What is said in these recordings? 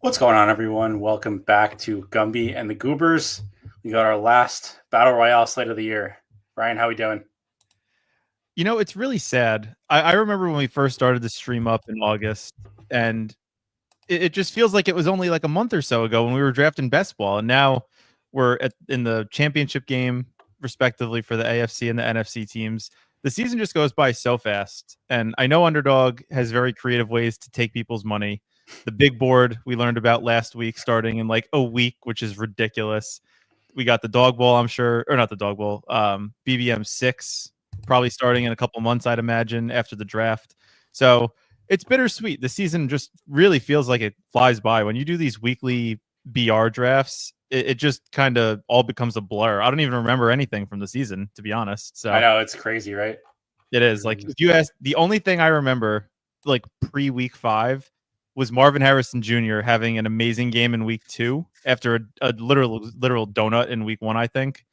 What's going on, everyone? Welcome back to Gumby and the Goobers. We got our last Battle Royale slate of the year. Ryan, how we doing? It's really sad. I remember when we first started to stream up in August, and it just feels like it was only like a month or so ago when we were drafting best ball, and now we're in the championship game, respectively, for the AFC and the NFC teams. The season just goes by so fast, and I know Underdog has very creative ways to take people's money. The big board we learned about last week, starting in like a week, which is ridiculous. We got the dog bowl, I'm sure, or not the dog bowl, BBM 6, probably starting in a couple months, I'd imagine, after the draft. So it's bittersweet. The season just really feels like it flies by. When you do these weekly BR drafts, it just kind of all becomes a blur. I don't even remember anything from the season, to be honest. I So know it's crazy, right? it is like, if you ask, the only thing I remember like pre week 5 was Marvin Harrison Jr. having an amazing game in week 2 after a literal donut in week 1, I think.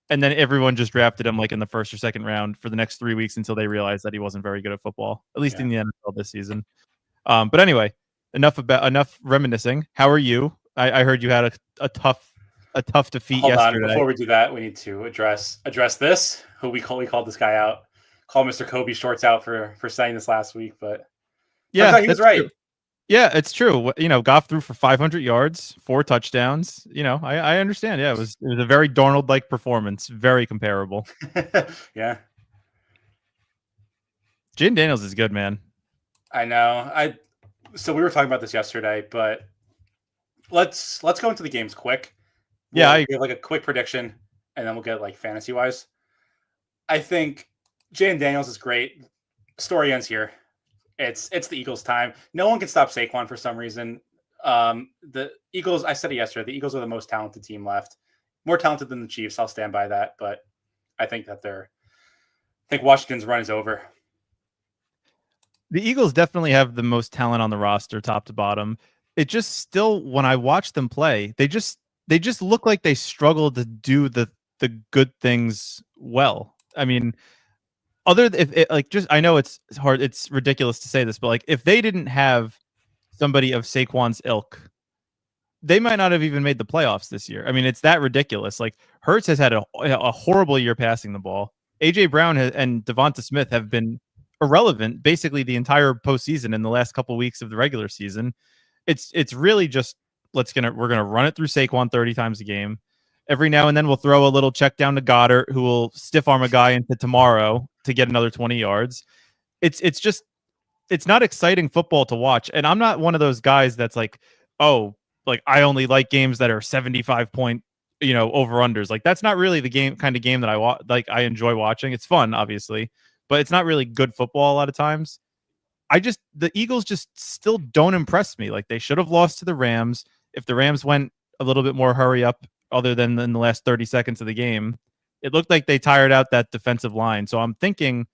And then everyone just drafted him like in the first or second round for the next 3 weeks until they realized that he wasn't very good at football, at least Yeah. in the NFL this season. But anyway, enough reminiscing. How are you? I heard you had a tough defeat Hold on. yesterday. Before we do that, we need to address this. Who we called this guy out. Call Mr. Kobe Shorts out for saying this last week, but turns Yeah, out he was that's right. true. Yeah, it's true. Goff threw for 500 yards, 4 touchdowns. I understand. Yeah, it was a very Darnold-like performance, very comparable. Yeah, Jaden Daniels is good, man. I know. So we were talking about this yesterday, but let's go into the games quick. We'll give like a quick prediction, and then we'll get like fantasy wise. I think Jaden Daniels is great. Story ends here. It's the Eagles' time. No one can stop Saquon for some reason. The Eagles, I said it yesterday, the Eagles are the most talented team left. More talented than the Chiefs. I'll stand by that. But I think that I think Washington's run is over. The Eagles definitely have the most talent on the roster, top to bottom. It just still, when I watch them play, they just look like they struggle to do the good things well. I mean, if it, like, just, I know it's hard, it's ridiculous to say this, but like, if they didn't have somebody of Saquon's ilk, they might not have even made the playoffs this year. I mean, it's that ridiculous. Like, Hurts has had a horrible year passing the ball. AJ Brown and Devonta Smith have been irrelevant basically the entire postseason in the last couple of weeks of the regular season. It's really just we're gonna run it through Saquon 30 times a game. Every now and then we'll throw a little check down to Goddard, who will stiff arm a guy into tomorrow to get another 20 yards. It's not exciting football to watch. And I'm not one of those guys that's like, oh, like I only like games that are 75 point, over unders. Like, that's not really the kind of game that I enjoy watching. It's fun, obviously, but it's not really good football a lot of times. The Eagles just still don't impress me. Like, they should have lost to the Rams. If the Rams went a little bit more hurry up, other than in the last 30 seconds of the game, it looked like they tired out that defensive line. So I'm thinking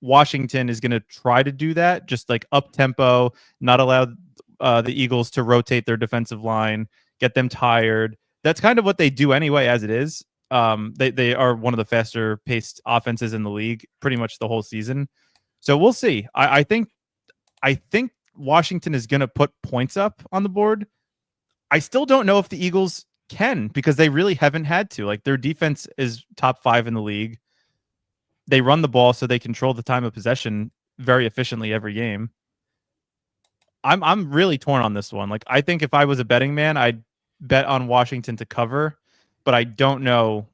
Washington is going to try to do that, just like up tempo, not allow the Eagles to rotate their defensive line, get them tired. That's kind of what they do anyway, as it is. They are one of the faster paced offenses in the league pretty much the whole season. So we'll see. I think Washington is going to put points up on the board. I still don't know if the Eagles can, because they really haven't had to. Like, their defense is top 5 in the league. They run the ball, so they control the time of possession very efficiently every game. I'm really torn on this one. Like, I think if I was a betting man, I'd bet on Washington to cover, but I don't know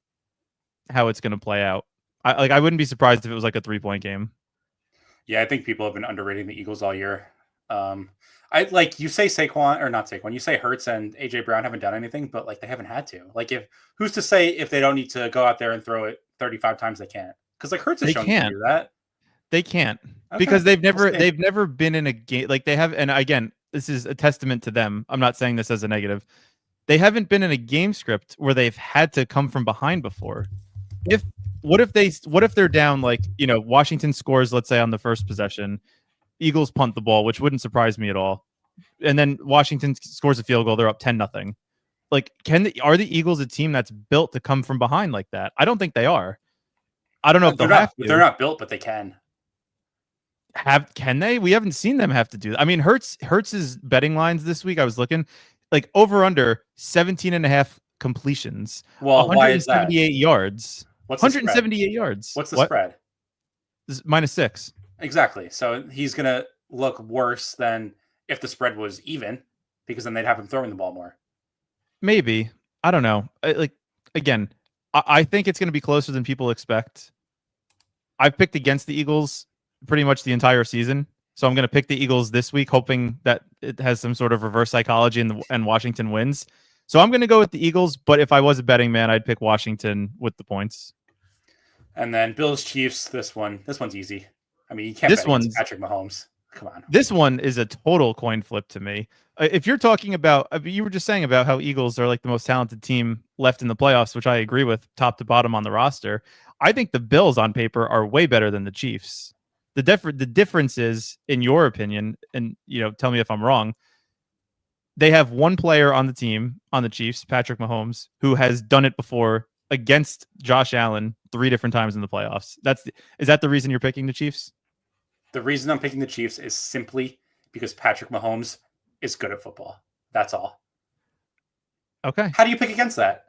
how it's going to play out. I wouldn't be surprised if it was like a 3-point game. Yeah, I think people have been underrating the Eagles all year. I like, you say Saquon, or not Saquon, you say Hurts and AJ Brown haven't done anything, but like, they haven't had to. Like, if who's to say if they don't need to go out there and throw it 35 times they can't? Because like, Hurts has shown to do that. They can't, Okay. because they've never been in a game like they have. And again, this is a testament to them. I'm not saying this as a negative. They haven't been in a game script where they've had to come from behind before. What if they're down, like, Washington scores, let's say, on the first possession, Eagles punt the ball, which wouldn't surprise me at all, and then Washington scores a field goal, they're up 10-0. Like, are the Eagles a team that's built to come from behind like that? I don't think they are. I don't know if they'll have to. They're not built, but they can. Can they? We haven't seen them have to do that. I mean, Hurts's betting lines this week, I was looking, like over under 17 and a half completions. Well, why is that? 178 yards. What's the 178 spread? yards. What's the spread? -6. Exactly. So he's going to look worse than if the spread was even, because then they'd have him throwing the ball more. Maybe. I don't know. Again, I think it's going to be closer than people expect. I've picked against the Eagles pretty much the entire season. So I'm going to pick the Eagles this week, hoping that it has some sort of reverse psychology and Washington wins. So I'm going to go with the Eagles, but if I was a betting man, I'd pick Washington with the points. And then Bills Chiefs, this one's easy. I mean, you can't bet against Patrick Mahomes. Come on. This one is a total coin flip to me. If you're talking about, you were just saying about how Eagles are like the most talented team left in the playoffs, which I agree with, top to bottom on the roster. I think the Bills on paper are way better than the Chiefs. The difference is, in your opinion, and tell me if I'm wrong, they have one player on the team, on the Chiefs, Patrick Mahomes, who has done it before against Josh Allen 3 different times in the playoffs. Is that the reason you're picking the Chiefs? The reason I'm picking the Chiefs is simply because Patrick Mahomes is good at football. That's all. Okay. How do you pick against that?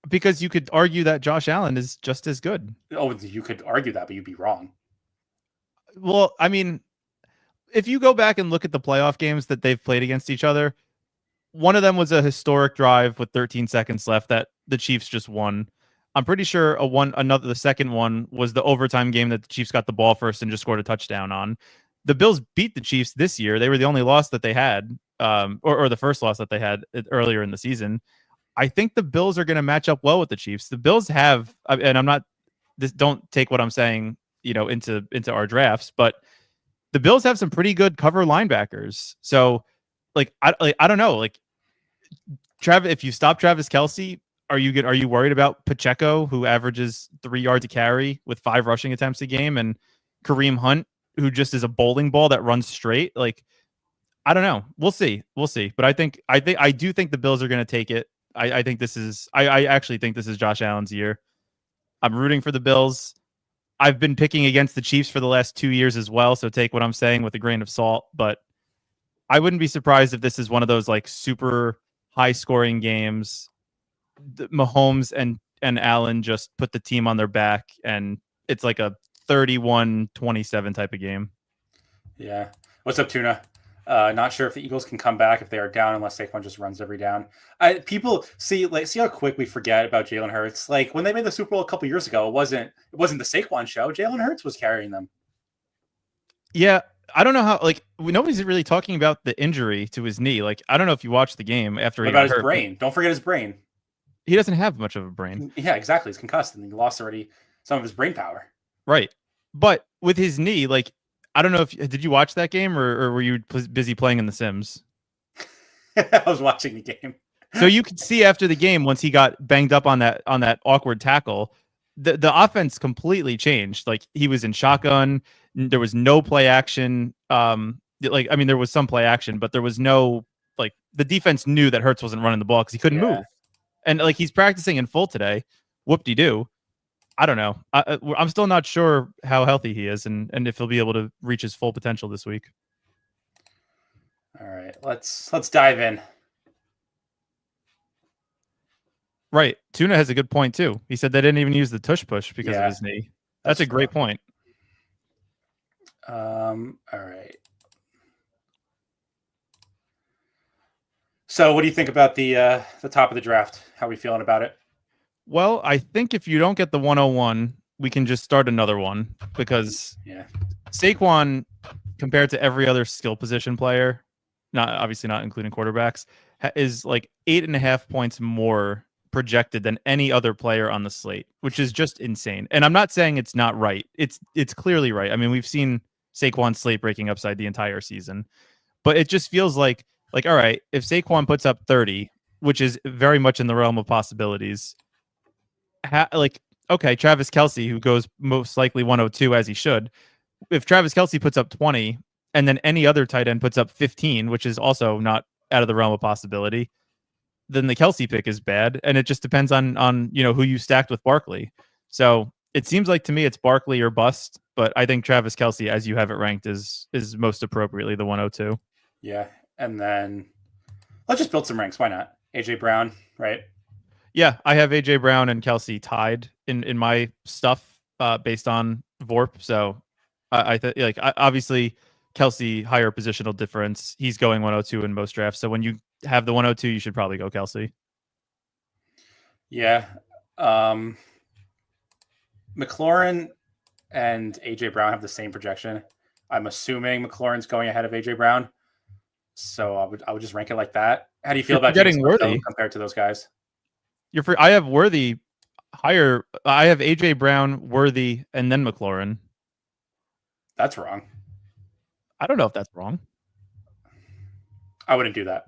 Because you could argue that Josh Allen is just as good. Oh, you could argue that, but you'd be wrong. Well, I mean, if you go back and look at the playoff games that they've played against each other, one of them was a historic drive with 13 seconds left that the Chiefs just won. I'm pretty sure the second one was the overtime game that the Chiefs got the ball first and just scored a touchdown on. The Bills beat the Chiefs this year. They were the only loss that they had, or the first loss that they had earlier in the season. I think the Bills are going to match up well with the Chiefs. The Bills have, and I'm not, don't take what I'm saying, into our drafts, but the Bills have some pretty good cover linebackers. So, I don't know, Travis, if you stop Travis Kelce, are you worried about Pacheco, who averages 3 yards a carry with 5 rushing attempts a game, and Kareem Hunt, who just is a bowling ball that runs straight? I don't know. We'll see. But I do think the Bills are going to take it. I actually think this is Josh Allen's year. I'm rooting for the Bills. I've been picking against the Chiefs for the last 2 years as well, so take what I'm saying with a grain of salt. But I wouldn't be surprised if this is one of those super high-scoring games. Mahomes and Allen just put the team on their back, and it's like a 31-27 type of game. Yeah. What's up, Tuna? Not sure if the Eagles can come back if they are down, unless Saquon just runs every down. People see how quick we forget about Jalen Hurts. When they made the Super Bowl a couple years ago, it wasn't the Saquon show. Jalen Hurts was carrying them. Yeah, I don't know how. Nobody's really talking about the injury to his knee. I don't know if you watched the game after he got hurt. About his brain. Don't forget his brain. He doesn't have much of a brain. Yeah, exactly. He's concussed, and he lost already some of his brain power. Right, but with his knee, I don't know if did you watch that game or were you busy playing in The Sims? I was watching the game. So you could see after the game, once he got banged up on that awkward tackle, the offense completely changed. He was in shotgun. There was no play action. There was some play action, but there was no the defense knew that Hurts wasn't running the ball because he couldn't move. And he's practicing in full today. Whoop-de-doo. I don't know. I'm still not sure how healthy he is and if he'll be able to reach his full potential this week. All right, let's dive in. Right. Tuna has a good point too. He said they didn't even use the tush push because of his knee. That's a great point. All right. So what do you think about the top of the draft? How are we feeling about it? Well, I think if you don't get the 101, we can just start another one because Saquon, compared to every other skill position player, obviously not including quarterbacks, is 8.5 points more projected than any other player on the slate, which is just insane. And I'm not saying it's not right. It's clearly right. I mean, we've seen Saquon's slate breaking upside the entire season, but it just feels like all right, if Saquon puts up 30, which is very much in the realm of possibilities, okay, Travis Kelce, who goes most likely 102 as he should, if Travis Kelce puts up 20 and then any other tight end puts up 15, which is also not out of the realm of possibility, then the Kelce pick is bad. And it just depends on who you stacked with Barkley. So It seems like to me it's Barkley or bust, but I think Travis Kelce, as you have it ranked, is most appropriately the 102. Yeah, and then let's just build some ranks. Why not? AJ Brown, right? Yeah, I have AJ Brown and Kelce tied in my stuff based on VORP. So I think obviously Kelce higher positional difference. He's going 102 in most drafts. So when you have the 102, you should probably go Kelce. Yeah. McLaurin and AJ Brown have the same projection. I'm assuming McLaurin's going ahead of AJ Brown. So I would just rank it like that. How do you feel about James Worthy compared to those guys? I have Worthy higher. I have AJ Brown, Worthy, and then McLaurin. That's wrong. I don't know if that's wrong. I wouldn't do that.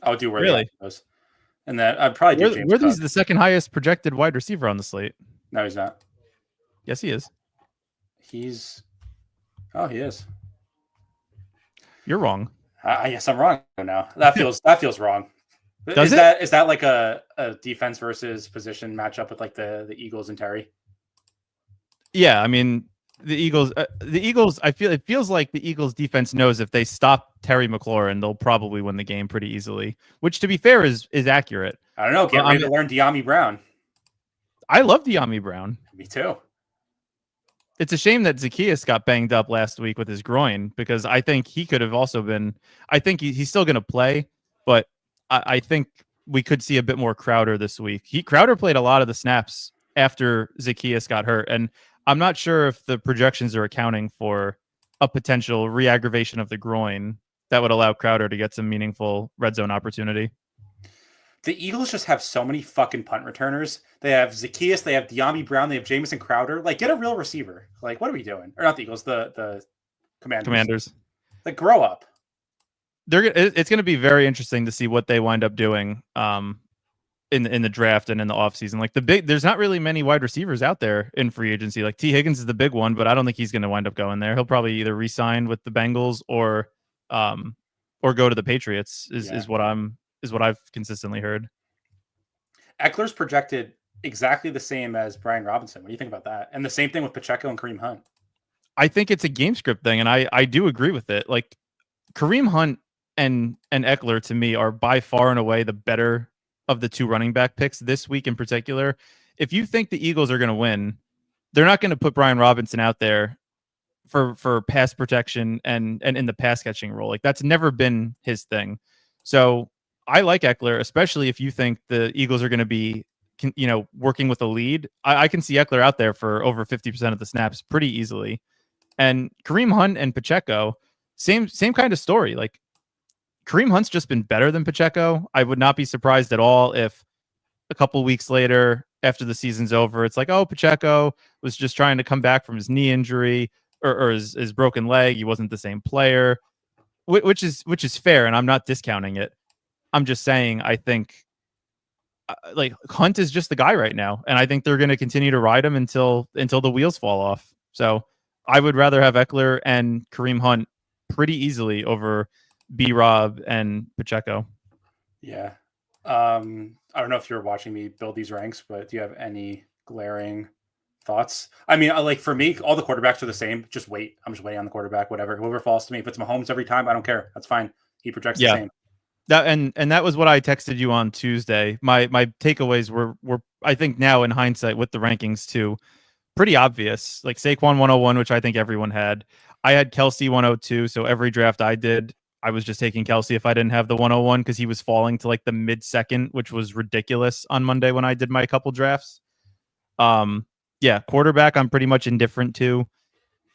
I would do Worthy. Really? And then I'd probably do James Worthy's Cook. the second highest projected wide receiver on the slate. No, he's not. Yes, he is. He is. You're wrong. Yes, I'm wrong now. That feels wrong. Is that like a defense versus position matchup with like the Eagles and Terry? Yeah, I mean the Eagles. It feels like the Eagles defense knows if they stop Terry McLaurin, they'll probably win the game pretty easily. Which, to be fair, is accurate. I don't know. Get ready to learn De'Ami Brown. I love De'Ami Brown. Me too. It's a shame that Zacchaeus got banged up last week with his groin because I think he could have also been. I think he's still going to play, but I think we could see a bit more Crowder this week. Crowder played a lot of the snaps after Zacchaeus got hurt, and I'm not sure if the projections are accounting for a potential re-aggravation of the groin that would allow Crowder to get some meaningful red zone opportunity. The Eagles just have so many fucking punt returners. They have Zacchaeus, they have De'Ami Brown, they have Jamison Crowder. Like, get a real receiver. Like, what are we doing? Or not the Eagles, the Commanders. Like, grow up. It's going to be very interesting to see what they wind up doing in the draft and in the offseason. Like there's not really many wide receivers out there in free agency. Like T. Higgins is the big one, but I don't think he's going to wind up going there. He'll probably either re-sign with the Bengals or go to the Patriots is what I've consistently heard. Eckler's projected exactly the same as Brian Robinson. What do you think about that? And the same thing with Pacheco and Kareem Hunt. I think it's a game script thing, and I do agree with it. Like Kareem Hunt and Eckler to me are by far and away the better of the two running back picks this week in particular. If you think the Eagles are going to win, they're not going to put Brian Robinson out there for pass protection and in the pass catching role. Like that's never been his thing. So I like Eckler, especially if you think the Eagles are going to be, working with a lead. I can see Eckler out there for over 50% of the snaps pretty easily. And Kareem Hunt and Pacheco, same kind of story. Like Kareem Hunt's just been better than Pacheco. I would not be surprised at all if a couple weeks later, after the season's over, it's like, oh, Pacheco was just trying to come back from his knee injury or his broken leg. He wasn't the same player, which is fair, and I'm not discounting it. I'm just saying I think like Hunt is just the guy right now, and I think they're going to continue to ride him until the wheels fall off. So I would rather have Eckler and Kareem Hunt pretty easily over B-Rob and Pacheco. Yeah. I don't know if you're watching me build these ranks, but do you have any glaring thoughts? I mean, like for me, all the quarterbacks are the same. Just wait. I'm just waiting on the quarterback, whatever. Whoever falls to me. If it's Mahomes every time, I don't care. That's fine. He projects the same. That and that was what I texted you on Tuesday. My takeaways were I think now in hindsight with the rankings too, pretty obvious. Like Saquon 101, which I think everyone had. I had Kelce 102, so every draft I did, I was just taking Kelce if I didn't have the 101 because he was falling to like the mid-second, which was ridiculous on Monday when I did my couple drafts. Quarterback I'm pretty much indifferent to.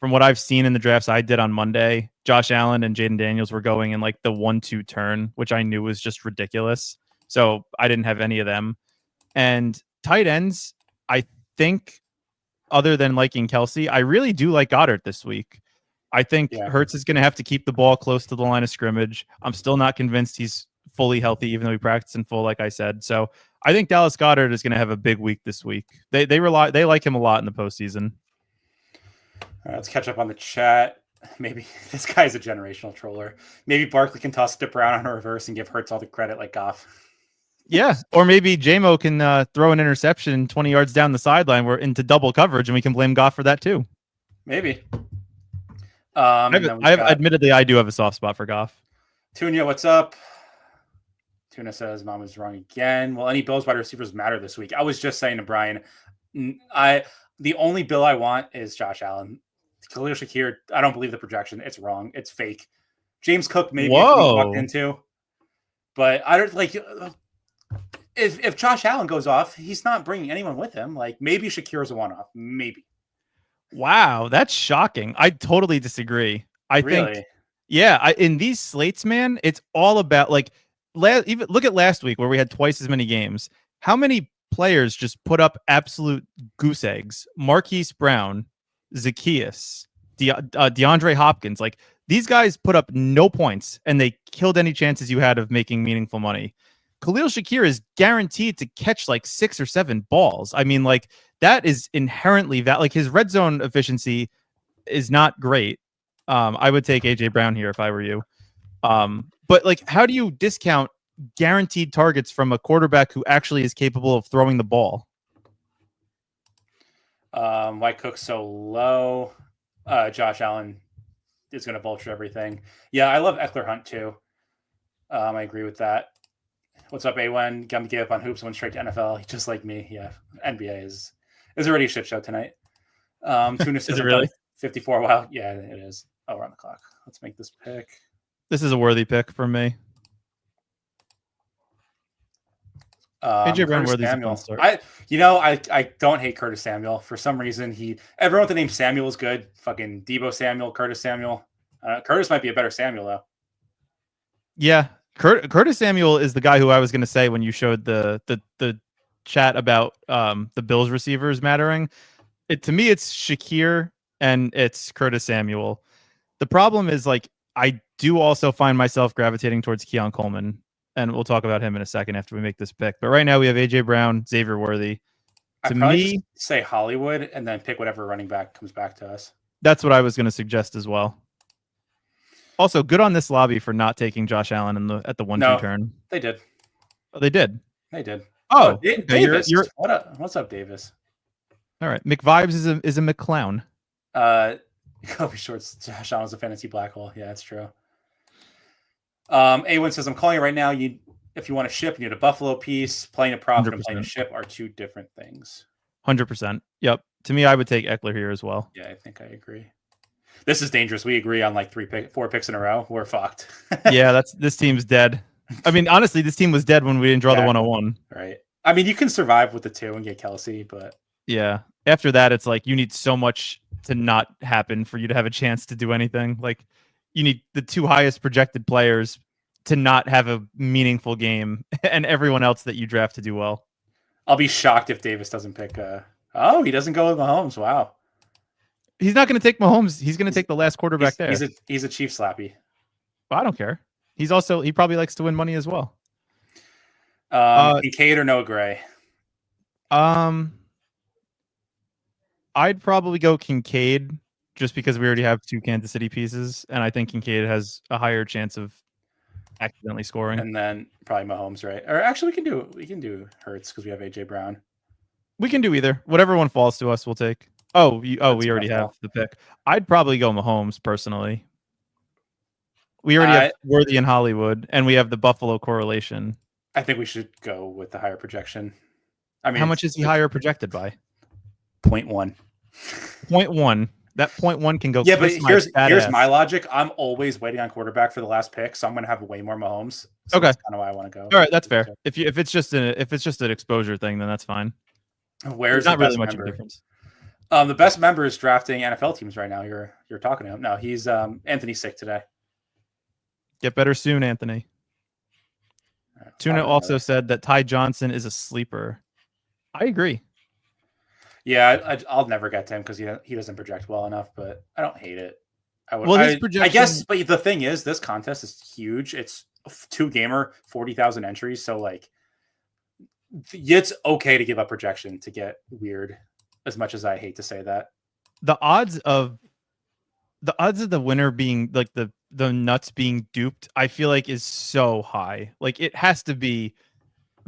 From what I've seen in the drafts I did on Monday, Josh Allen and Jaden Daniels were going in like the 1-2 turn, which I knew was just ridiculous. So I didn't have any of them. And tight ends, I think, other than liking Kelce, I really do like Goddard this week. I think Hurts is going to have to keep the ball close to the line of scrimmage. I'm still not convinced he's fully healthy, even though he practiced in full, like I said. So I think Dallas Goedert is going to have a big week this week. They like him a lot in the postseason. All right, let's catch up on the chat. Maybe this guy's a generational troller. Maybe Barkley can toss it to Brown on a reverse and give Hurts all the credit like Goff. Yeah, or maybe JMO can throw an interception 20 yards down the sideline where into double coverage, and we can blame Goff for that too. Maybe. Admittedly, I do have a soft spot for Goff. Tuna, what's up? Tuna says Mom is wrong again. Well, any Bills wide receivers matter this week? I was just saying to Brian, the only Bill I want is Josh Allen. Khalil Shakir, I don't believe the projection. It's wrong. It's fake. James Cook maybe if we walked into, but I don't like. If Josh Allen goes off, he's not bringing anyone with him. Like maybe Shakir is a one-off. Maybe. Wow, that's shocking. I totally disagree. I think, yeah, in these slates, man, it's all about like. Even look at last week where we had twice as many games. How many players just put up absolute goose eggs? Marquise Brown, Zacchaeus, DeAndre Hopkins. Like these guys put up no points and they killed any chances you had of making meaningful money. Khalil Shakir is guaranteed to catch like 6 or 7 balls. I mean, like that is inherently that like his red zone efficiency is not great. I would take AJ Brown here if I were you. But like, how do you discount guaranteed targets from a quarterback who actually is capable of throwing the ball? Why Cook so low? Josh Allen is going to vulture everything. Yeah, I love Eckler Hunt too. I agree with that. What's up, A1? Gum gave up on hoops, went straight to NFL, just like me. Yeah, NBA is already a shit show tonight. Tuna says really 54. Wow, yeah, it is. Oh, we're on the clock. Let's make this pick. This is a worthy pick for me. AJ Brown worthy Samuel. I don't hate Curtis Samuel for some reason. Everyone with the name Samuel is good. Fucking Debo Samuel, Curtis Samuel. Curtis might be a better Samuel though. Yeah, Curtis Samuel is the guy who I was going to say when you showed the chat about the Bills receivers mattering. To me, it's Shakir and it's Curtis Samuel. The problem is like I do also find myself gravitating towards Keon Coleman, and we'll talk about him in a second after we make this pick. But right now we have AJ Brown, Xavier Worthy. To me, just say Hollywood and then pick whatever running back comes back to us. That's what I was going to suggest as well. Also, good on this lobby for not taking Josh Allen at the 1-2 turn. They did. Oh, they did. They did. Oh, Davis. What's up, Davis? All right, McVibes is a McClown. Kobe Shorts, Josh Allen's a fantasy black hole. Yeah, that's true. A1 says, I'm calling it right now. If you want to ship, you need a Buffalo piece. Playing a profit 100%. And playing a ship are two different things. 100%. Yep. To me, I would take Eckler here as well. Yeah, I think I agree. This is dangerous. We agree on like 4 picks in a row. We're fucked. Yeah, this team's dead. I mean, honestly, this team was dead when we didn't draw the 101. Right. I mean, you can survive with the 2 and get Kelsey, but yeah. After that, it's like you need so much to not happen for you to have a chance to do anything. Like you need the 2 highest projected players to not have a meaningful game and everyone else that you draft to do well. I'll be shocked if Davis doesn't pick he doesn't go with Mahomes. Wow. He's not going to take Mahomes. He's going to take the last quarterback there. He's a Chief slappy. Well, I don't care. He probably likes to win money as well. Kincaid or Noah Gray? I'd probably go Kincaid just because we already have 2 Kansas City pieces, and I think Kincaid has a higher chance of accidentally scoring. And then probably Mahomes, right? Or actually, we can do Hurts because we have AJ Brown. We can do either. Whatever one falls to us, we'll take. We already have the pick. I'd probably go Mahomes personally. We already have Worthy in Hollywood, and we have the Buffalo correlation. I think we should go with the higher projection. I mean, how much is he higher projected by? 0.1. 0.1. That 0.1 can go. Yeah, but here's my logic. I'm always waiting on quarterback for the last pick, so I'm going to have way more Mahomes. So okay, that's kind of why I want to go. All right, that's fair. If it's just an exposure thing, then that's fine. Where's not really much of a difference. The best member is drafting NFL teams right now. You're talking to him. No, he's Anthony's sick today. Get better soon, Anthony. Right, Tuna also said that Ty Johnson is a sleeper. I agree. Yeah, I'll never get to him because he doesn't project well enough, but I don't hate it. I guess, but the thing is, this contest is huge. It's 2-gamer, 40,000 entries, so like, it's okay to give up projection to get weird. As much as I hate to say that, the odds of the winner being like the nuts being duped, I feel like is so high. Like it has to be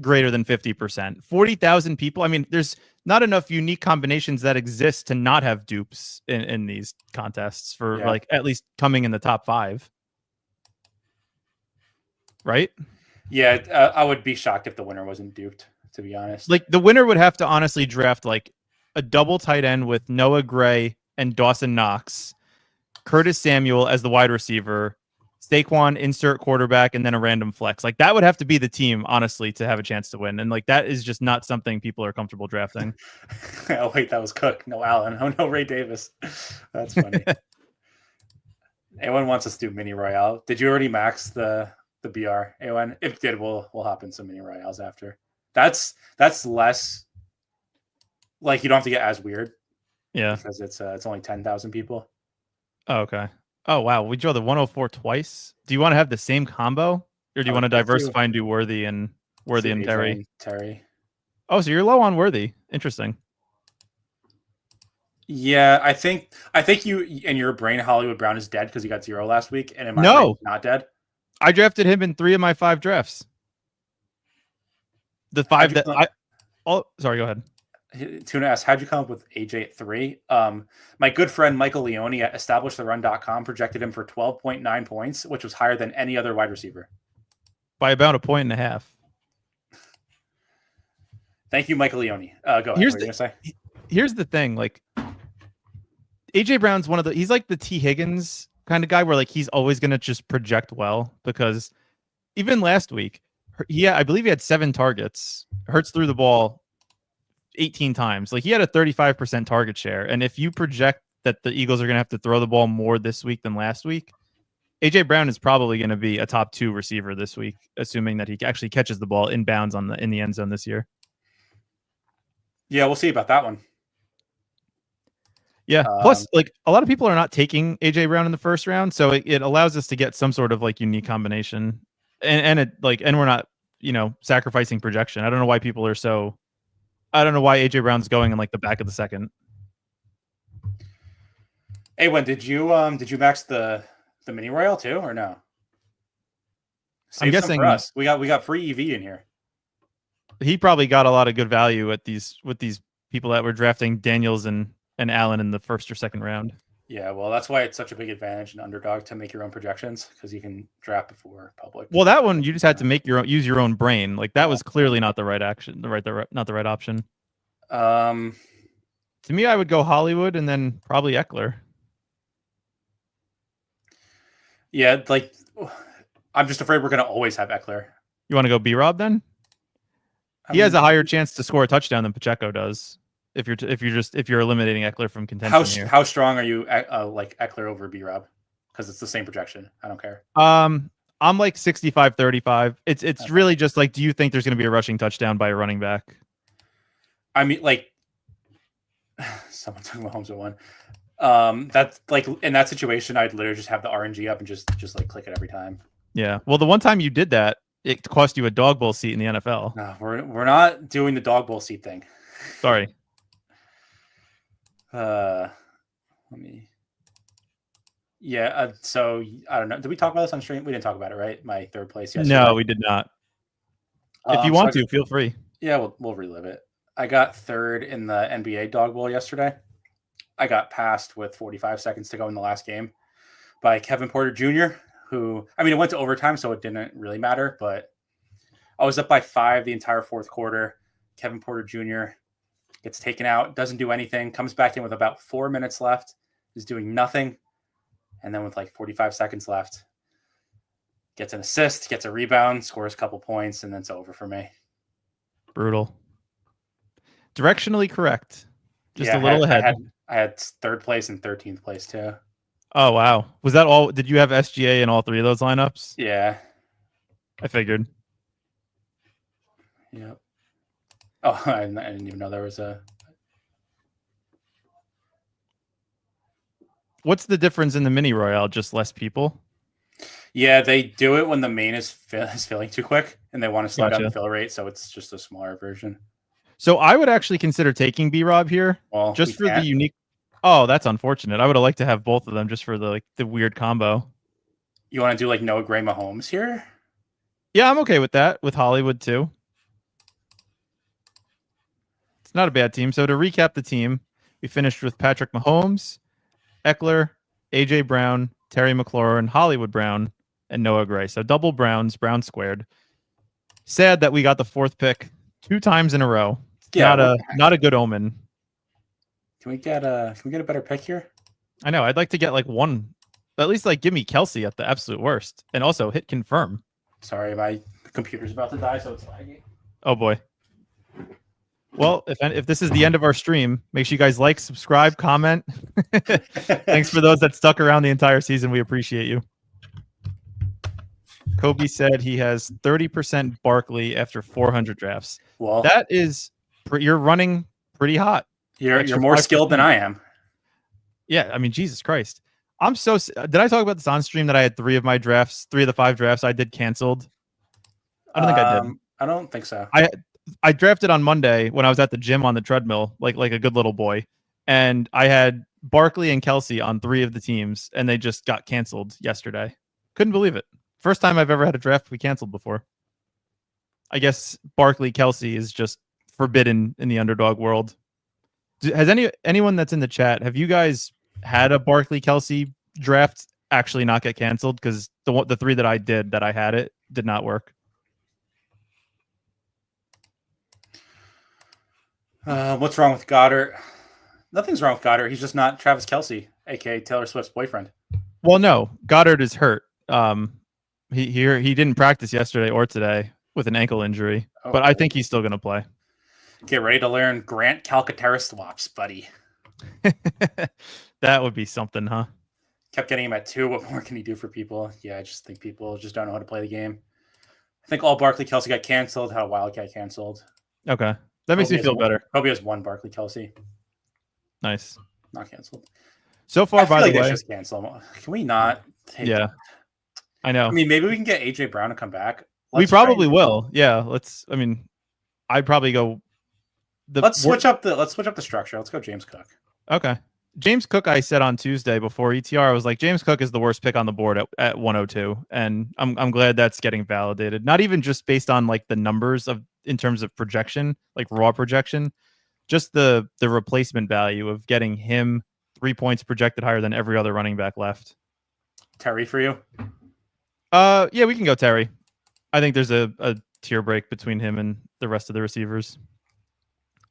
greater than 50%. 40,000 people. I mean, there's not enough unique combinations that exist to not have dupes in these contests for like at least coming in the top 5. Right? Yeah, I would be shocked if the winner wasn't duped, to be honest. Like the winner would have to honestly draft like a double tight end with Noah Gray and Dawson Knox, Curtis Samuel as the wide receiver, Saquon insert quarterback, and then a random flex. Like that would have to be the team, honestly, to have a chance to win. And like that is just not something people are comfortable drafting. Oh wait, that was Cook. No Allen. Oh no, Ray Davis. That's funny. Anyone wants us to do mini royale? Did you already max the BR? Anyone? If did, we'll hop in some mini royales after. That's less like you don't have to get as weird. Yeah, because it's only 10,000 people. Oh, okay. Oh wow, we draw the 104 twice. Do you want to have the same combo, or do you want to diversify and do Worthy and Terry? Oh, so you're low on Worthy. Interesting. Yeah, I think you in your brain Hollywood Brown is dead because he got 0 last week, and in my brain, he's not dead. I drafted him in 3 of my 5 drafts. The 5 that I. Oh, sorry. Go ahead. Tuna asks, how'd you come up with AJ at 3? My good friend Michael Leone at EstablishTheRun.com projected him for 12.9 points, which was higher than any other wide receiver. By about 1.5 points. Thank you, Michael Leone. Go ahead. What are you going to say? Here's the thing. Like, AJ Brown's he's like the T. Higgins kind of guy where like he's always going to just project well because even last week, I believe he had 7 targets. Hurts threw the ball 18 times. Like he had a 35% target share. And if you project that the Eagles are going to have to throw the ball more this week than last week, AJ Brown is probably going to be a top 2 receiver this week, assuming that he actually catches the ball in bounds in the end zone this year. Yeah, we'll see about that one. Yeah. Plus, like a lot of people are not taking AJ Brown in the first round, so it allows us to get some sort of like unique combination, and we're not sacrificing projection. I don't know why people are so. I don't know why AJ Brown's going in like the back of the second. Hey, did you max the mini royale too or no? I'm guessing for us. We got free EV in here. He probably got a lot of good value with these people that were drafting Daniels and Allen in the first or second round. Yeah, well, that's why it's such a big advantage in underdog to make your own projections because you can draft before public. Well, that one you just had to use your own brain. Like that was clearly not the right action, not the right option. To me, I would go Hollywood and then probably Eckler. Yeah, like I'm just afraid we're going to always have Eckler. You want to go B-Rob then? He has a higher chance to score a touchdown than Pacheco does. If you're eliminating Eckler from contention. How strong are you like Eckler over B-Rob? Because it's the same projection. I don't care. I'm like 65-35. It's okay. Really just like, do you think there's going to be a rushing touchdown by a running back? I mean, like someone took Mahomes at 1. That's like in that situation, I'd literally just have the RNG up and just like click it every time. Yeah. Well, the one time you did that, it cost you a dog bowl seat in the NFL. No, we're not doing the dog bowl seat thing. Sorry. Let me. Yeah. So I don't know. Did we talk about this on stream? We didn't talk about it, right? My third place yesterday. No, we did not. If you want to, feel free. Yeah, we'll relive it. I got third in the NBA dog bowl yesterday. I got passed with 45 seconds to go in the last game by Kevin Porter Jr., who, I mean, it went to overtime, so it didn't really matter, but I was up by 5 the entire fourth quarter. Kevin Porter Jr. gets taken out, doesn't do anything, comes back in with about 4 minutes left, is doing nothing, and then with like 45 seconds left, gets an assist, gets a rebound, scores a couple points, and then it's over for me. Brutal. Directionally correct. Just a little ahead. I had third place and 13th place too. Oh, wow. Was that all? Did you have SGA in all 3 of those lineups? Yeah. I figured. Yep. Oh, I didn't even know there was a... What's the difference in the mini royale? Just less people? Yeah, they do it when the main is filling too quick, and they want to slow down the fill rate, so it's just a smaller version. So I would actually consider taking B-Rob here, just for the unique. Oh, that's unfortunate. I would have liked to have both of them just for the weird combo. You want to do like Noah Gray Mahomes here? Yeah, I'm okay with that. With Hollywood too. Not a bad team. So to recap the team, we finished with Patrick Mahomes, Eckler, A.J. Brown, Terry McLaurin, Hollywood Brown, and Noah Gray. So double Browns, Brown squared. Sad that we got the 4th pick 2 times in a row. Yeah, not a good omen. Can we get a better pick here? I know. I'd like to get like one, at least like give me Kelsey at the absolute worst, and also hit confirm. Sorry, my computer's about to die, so it's lagging. Oh boy. Well, if this is the end of our stream, make sure you guys like, subscribe, comment. Thanks for those that stuck around the entire season. We appreciate you. Kobe said he has 30% Barkley after 400 drafts. Well, that is you're running pretty hot. You're more skilled than I am. Yeah, I mean, Jesus Christ. Did I talk about this on stream that I had 3 of the 5 drafts I did canceled? I don't think I did. I don't think so. I drafted on Monday when I was at the gym on the treadmill, like a good little boy, and I had Barkley and Kelsey on 3 of the teams, and they just got canceled yesterday. Couldn't believe it. First time I've ever had a draft be canceled before. I guess Barkley Kelsey is just forbidden in the underdog world. Has anyone that's in the chat, have you guys had a Barkley Kelsey draft actually not get canceled? Because the 3 that I did that I had it did not work. What's wrong with Goddard? Nothing's wrong with Goddard. He's just not Travis Kelce, aka Taylor Swift's boyfriend. Well, no, Goddard is hurt. He didn't practice yesterday or today with an ankle injury, but I think he's still going to play. Get ready to learn Grant Calcaterra swaps, buddy. That would be something, huh? Kept getting him at 2. What more can he do for people? Yeah, I just think people just don't know how to play the game. I think all Barkley Kelsey got canceled. How Wildcat canceled. Okay, that makes me feel better. Kobe has 1 Barkley Kelsey. Nice. Not canceled. So far, by the way, just cancel. Can we not? Yeah, I know. I mean, maybe we can get AJ Brown to come back. We probably will. Yeah, I'd probably go. Let's switch up the structure. Let's go James Cook. Okay. James Cook, I said on Tuesday before ETR, I was like, James Cook is the worst pick on the board at 102. And I'm glad that's getting validated. Not even just based on like the numbers in terms of projection, like raw projection, just the replacement value of getting him 3 points projected higher than every other running back left. Terry for you? Yeah, we can go Terry. I think there's a tier break between him and the rest of the receivers.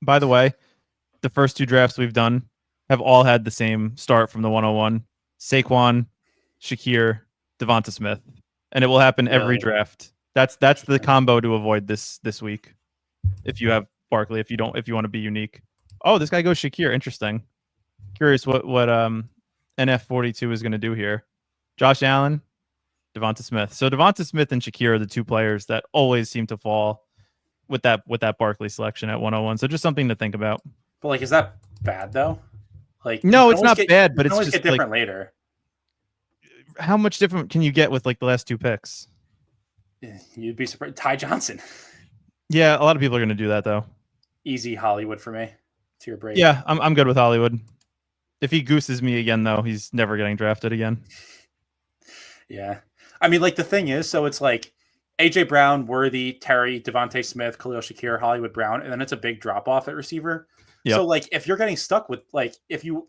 By the way, the first 2 drafts we've done have all had the same start from the 101. Saquon, Shakir, Devonta Smith. And it will happen every draft. That's the combo to avoid this week. If you have Barkley, if you want to be unique. Oh, this guy goes Shakir. Interesting. Curious what NF42 is going to do here. Josh Allen, Devonta Smith. So Devonta Smith and Shakir are the 2 players that always seem to fall with that Barkley selection at 101. So just something to think about. But like, is that bad though? Like, no, it's not bad, but it's just get different later. How much different can you get with like the last 2 picks? You'd be surprised. Ty Johnson. Yeah, a lot of people are going to do that though. Easy Hollywood for me. To your break. Yeah, I'm good with Hollywood. If he gooses me again though, he's never getting drafted again. Yeah. I mean, like the thing is, so it's like AJ Brown, Worthy, Terry, Devontae Smith, Khalil Shakir, Hollywood Brown, and then it's a big drop off at receiver. Yep. So like if you're getting stuck with like if you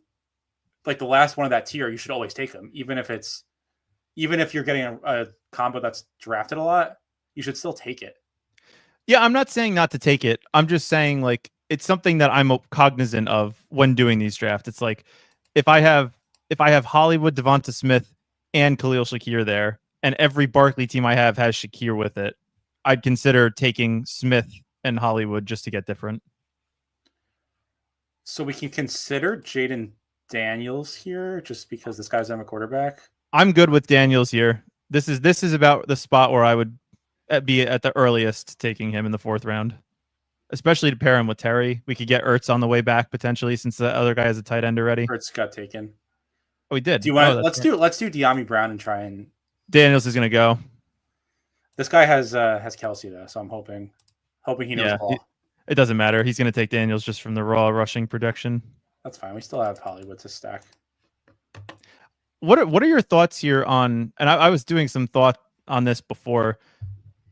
like the last one of that tier, you should always take them. Even if you're getting a combo that's drafted a lot, you should still take it. Yeah, I'm not saying not to take it. I'm just saying like it's something that I'm cognizant of when doing these drafts. It's like if I have Hollywood, Devonta Smith, and Khalil Shakir there, and every Barkley team I have has Shakir with it, I'd consider taking Smith and Hollywood just to get different. So we can consider Jaden Daniels here just because this guy's on a quarterback. I'm good with Daniels here. This is about the spot where I would be at the earliest taking him in the 4th round, especially to pair him with Terry. We could get Ertz on the way back potentially since the other guy has a tight end already. Ertz got taken. Oh, he did. Do you want? Let's do De'Ami Brown and try and. Daniels is going to go. This guy has Kelsey though, so I'm hoping he knows the ball. It doesn't matter. He's going to take Daniels just from the raw rushing projection. That's fine. We still have Hollywood to stack. What are your thoughts here on? And I was doing some thought on this before.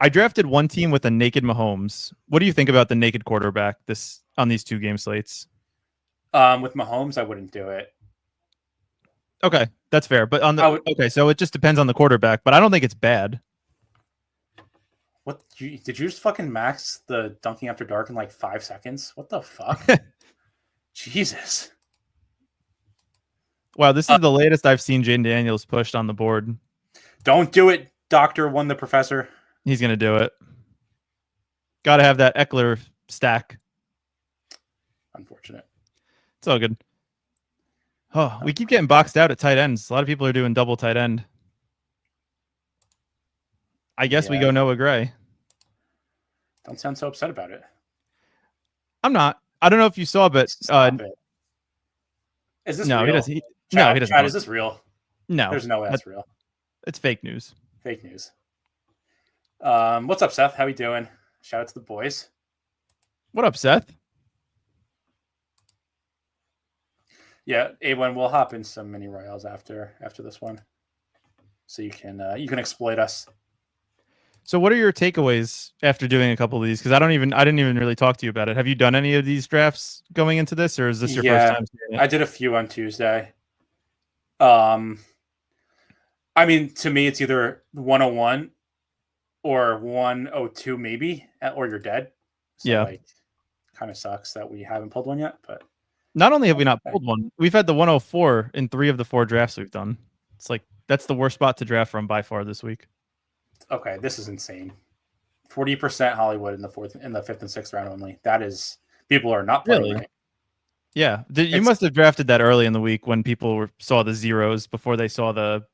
I drafted one team with a naked Mahomes. What do you think about the naked quarterback on these 2 game slates? With Mahomes, I wouldn't do it. Okay, that's fair. But okay, so it just depends on the quarterback. But I don't think it's bad. What did you just fucking max the dunking after dark in like 5 seconds? What the fuck? Jesus. Wow, this is the latest I've seen Jaden Daniels pushed on the board. Don't do it, Doctor One the Professor. He's gonna do it. Got to have that Eckler stack. Unfortunate. It's all good. Oh, we keep getting boxed out at tight ends. A lot of people are doing double tight end. I guess we go Noah Gray. Don't sound so upset about it. I'm not. I don't know if you saw, but Stop it. Is this no? real? He doesn't. Chad, he doesn't. Chad, is this real? No, there's no way that's real. It's fake news. Fake news. What's up, Seth? How we doing? Shout out to the boys. What up, Seth? Yeah, A1, we'll hop in some mini royals after this one, so you can exploit us. So, what are your takeaways after doing a couple of these? Because I didn't even really talk to you about it. Have you done any of these drafts going into this, or is this your first time seeing it? I did a few on Tuesday. I mean, to me, it's either 101 or 102, maybe, or you're dead. So, yeah, like, kind of sucks that we haven't pulled one yet. But not only have we not pulled one, we've had the 104 in 3 of the 4 drafts we've done. It's like that's the worst spot to draft from by far this week. Okay, this is insane. 40% Hollywood in the 5th and 6th round only. That is, people are not playing. Really? Yeah, you must have drafted that early in the week when people saw the zeros before they saw the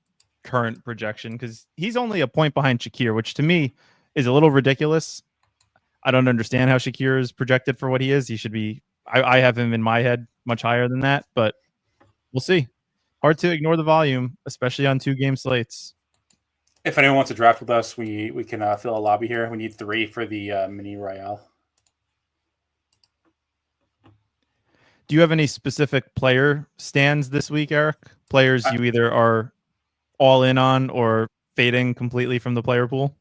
current projection, because he's only a point behind Shakir, which to me is a little ridiculous. I don't understand how Shakir is projected for what he is. He should be. I have him in my head much higher than that, but we'll see. Hard to ignore the volume, especially on 2 game slates. If anyone wants to draft with us, we can fill a lobby here. We need 3 for the mini royale. Do you have any specific player stands this week, Eric? Players you either are all in on or fading completely from the player pool?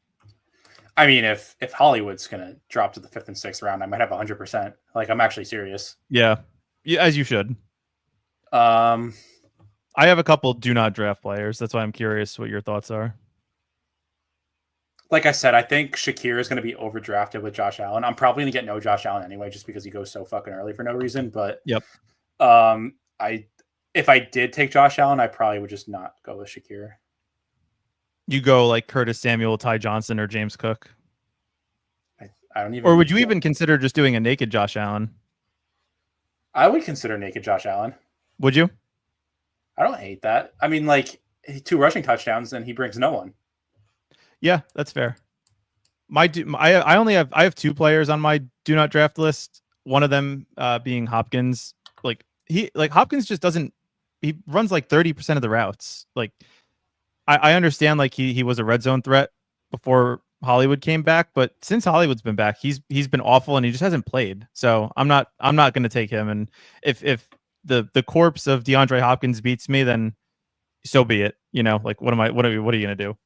I mean, if Hollywood's gonna drop to the 5th and 6th round, I might have 100%. Like, I'm actually serious. Yeah, as you should. I have a couple do not draft players. That's why I'm curious what your thoughts are. Like I said, I think Shakir is going to be overdrafted with Josh Allen. I'm probably going to get no Josh Allen anyway, just because he goes so fucking early for no reason. But yep. If I did take Josh Allen, I probably would just not go with Shakir. You go like Curtis Samuel, Ty Johnson, or James Cook. I don't even. Or would you even consider just doing a naked Josh Allen? I would consider naked Josh Allen. Would you? I don't hate that. I mean, like 2 rushing touchdowns, and he brings no one. Yeah, that's fair. I have 2 players on my do not draft list. One of them being Hopkins. Hopkins just doesn't. He runs like 30% of the routes. Like I understand like he was a red zone threat before Hollywood came back, but since Hollywood's been back, he's been awful and he just hasn't played. So I'm not going to take him. And if the corpse of DeAndre Hopkins beats me, then so be it. You know, like what are you going to do?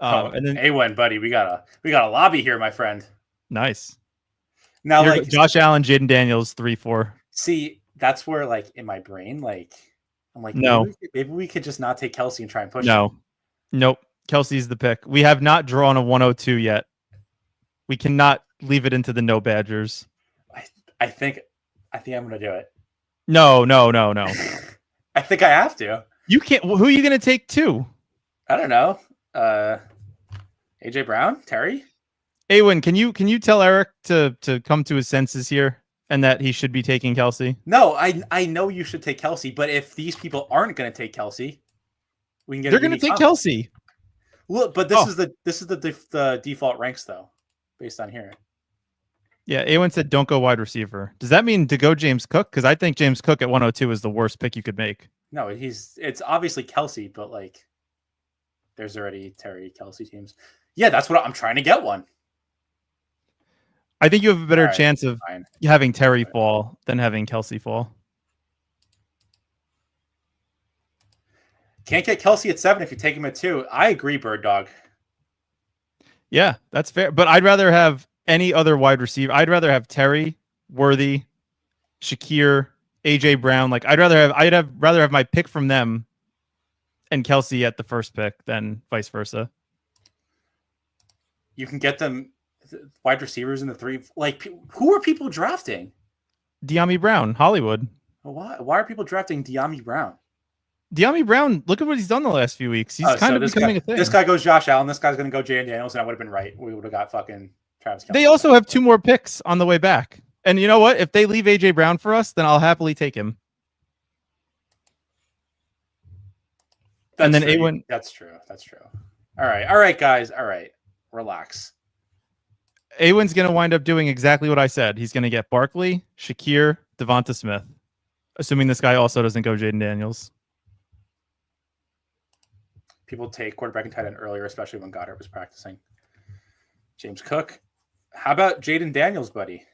And then A1, buddy, we got a lobby here, my friend. Nice. Now, like Josh Allen, Jaden Daniels, 3-4. See, that's where like in my brain, like I'm like, no, maybe we could just not take Kelsey and try and push. Nope. Kelsey's the pick. We have not drawn a 102 yet. We cannot leave it into the no Badgers. I think I'm gonna do it. No. I think I have to. You can't. Who are you gonna take too? I don't know. AJ Brown, Terry. Awen, can you tell Eric to come to his senses here and that he should be taking Kelsey? No, I know you should take Kelsey, but if these people aren't going to take Kelsey, we can get. They're going to take Kelsey. Look, but this is the default ranks though, based on here. Yeah, Awen said don't go wide receiver. Does that mean to go James Cook? Because I think James Cook at 102 is the worst pick you could make. No, it's obviously Kelsey, but like, there's already Terry Kelsey teams. Yeah, that's what I'm trying to get one. I think you have a better chance of having Terry fall than having Kelsey fall. Can't get Kelsey at 7 if you take him at 2. I agree, Bird Dog. Yeah, that's fair. But I'd rather have any other wide receiver. I'd rather have Terry, Worthy, Shakir, AJ Brown. Like rather have my pick from them and Kelsey at the first pick than vice versa. You can get them wide receivers in the 3. Like, who are people drafting? Dyami Brown, Hollywood. Why are people drafting Dyami Brown? Dyami Brown, look at what he's done the last few weeks. He's kind of becoming a thing. This guy goes Josh Allen. This guy's going to go Jaden Daniels, and I would have been right. We would have got fucking Travis Kelce. They also have 2 more picks on the way back. And you know what? If they leave AJ Brown for us, then I'll happily take him. And then Awin. That's true. All right, guys. All right, relax. Awin's going to wind up doing exactly what I said. He's going to get Barkley, Shakir, Devonta Smith, assuming this guy also doesn't go Jaden Daniels. People take quarterback and tight end earlier, especially when Goddard was practicing. James Cook. How about Jaden Daniels, buddy?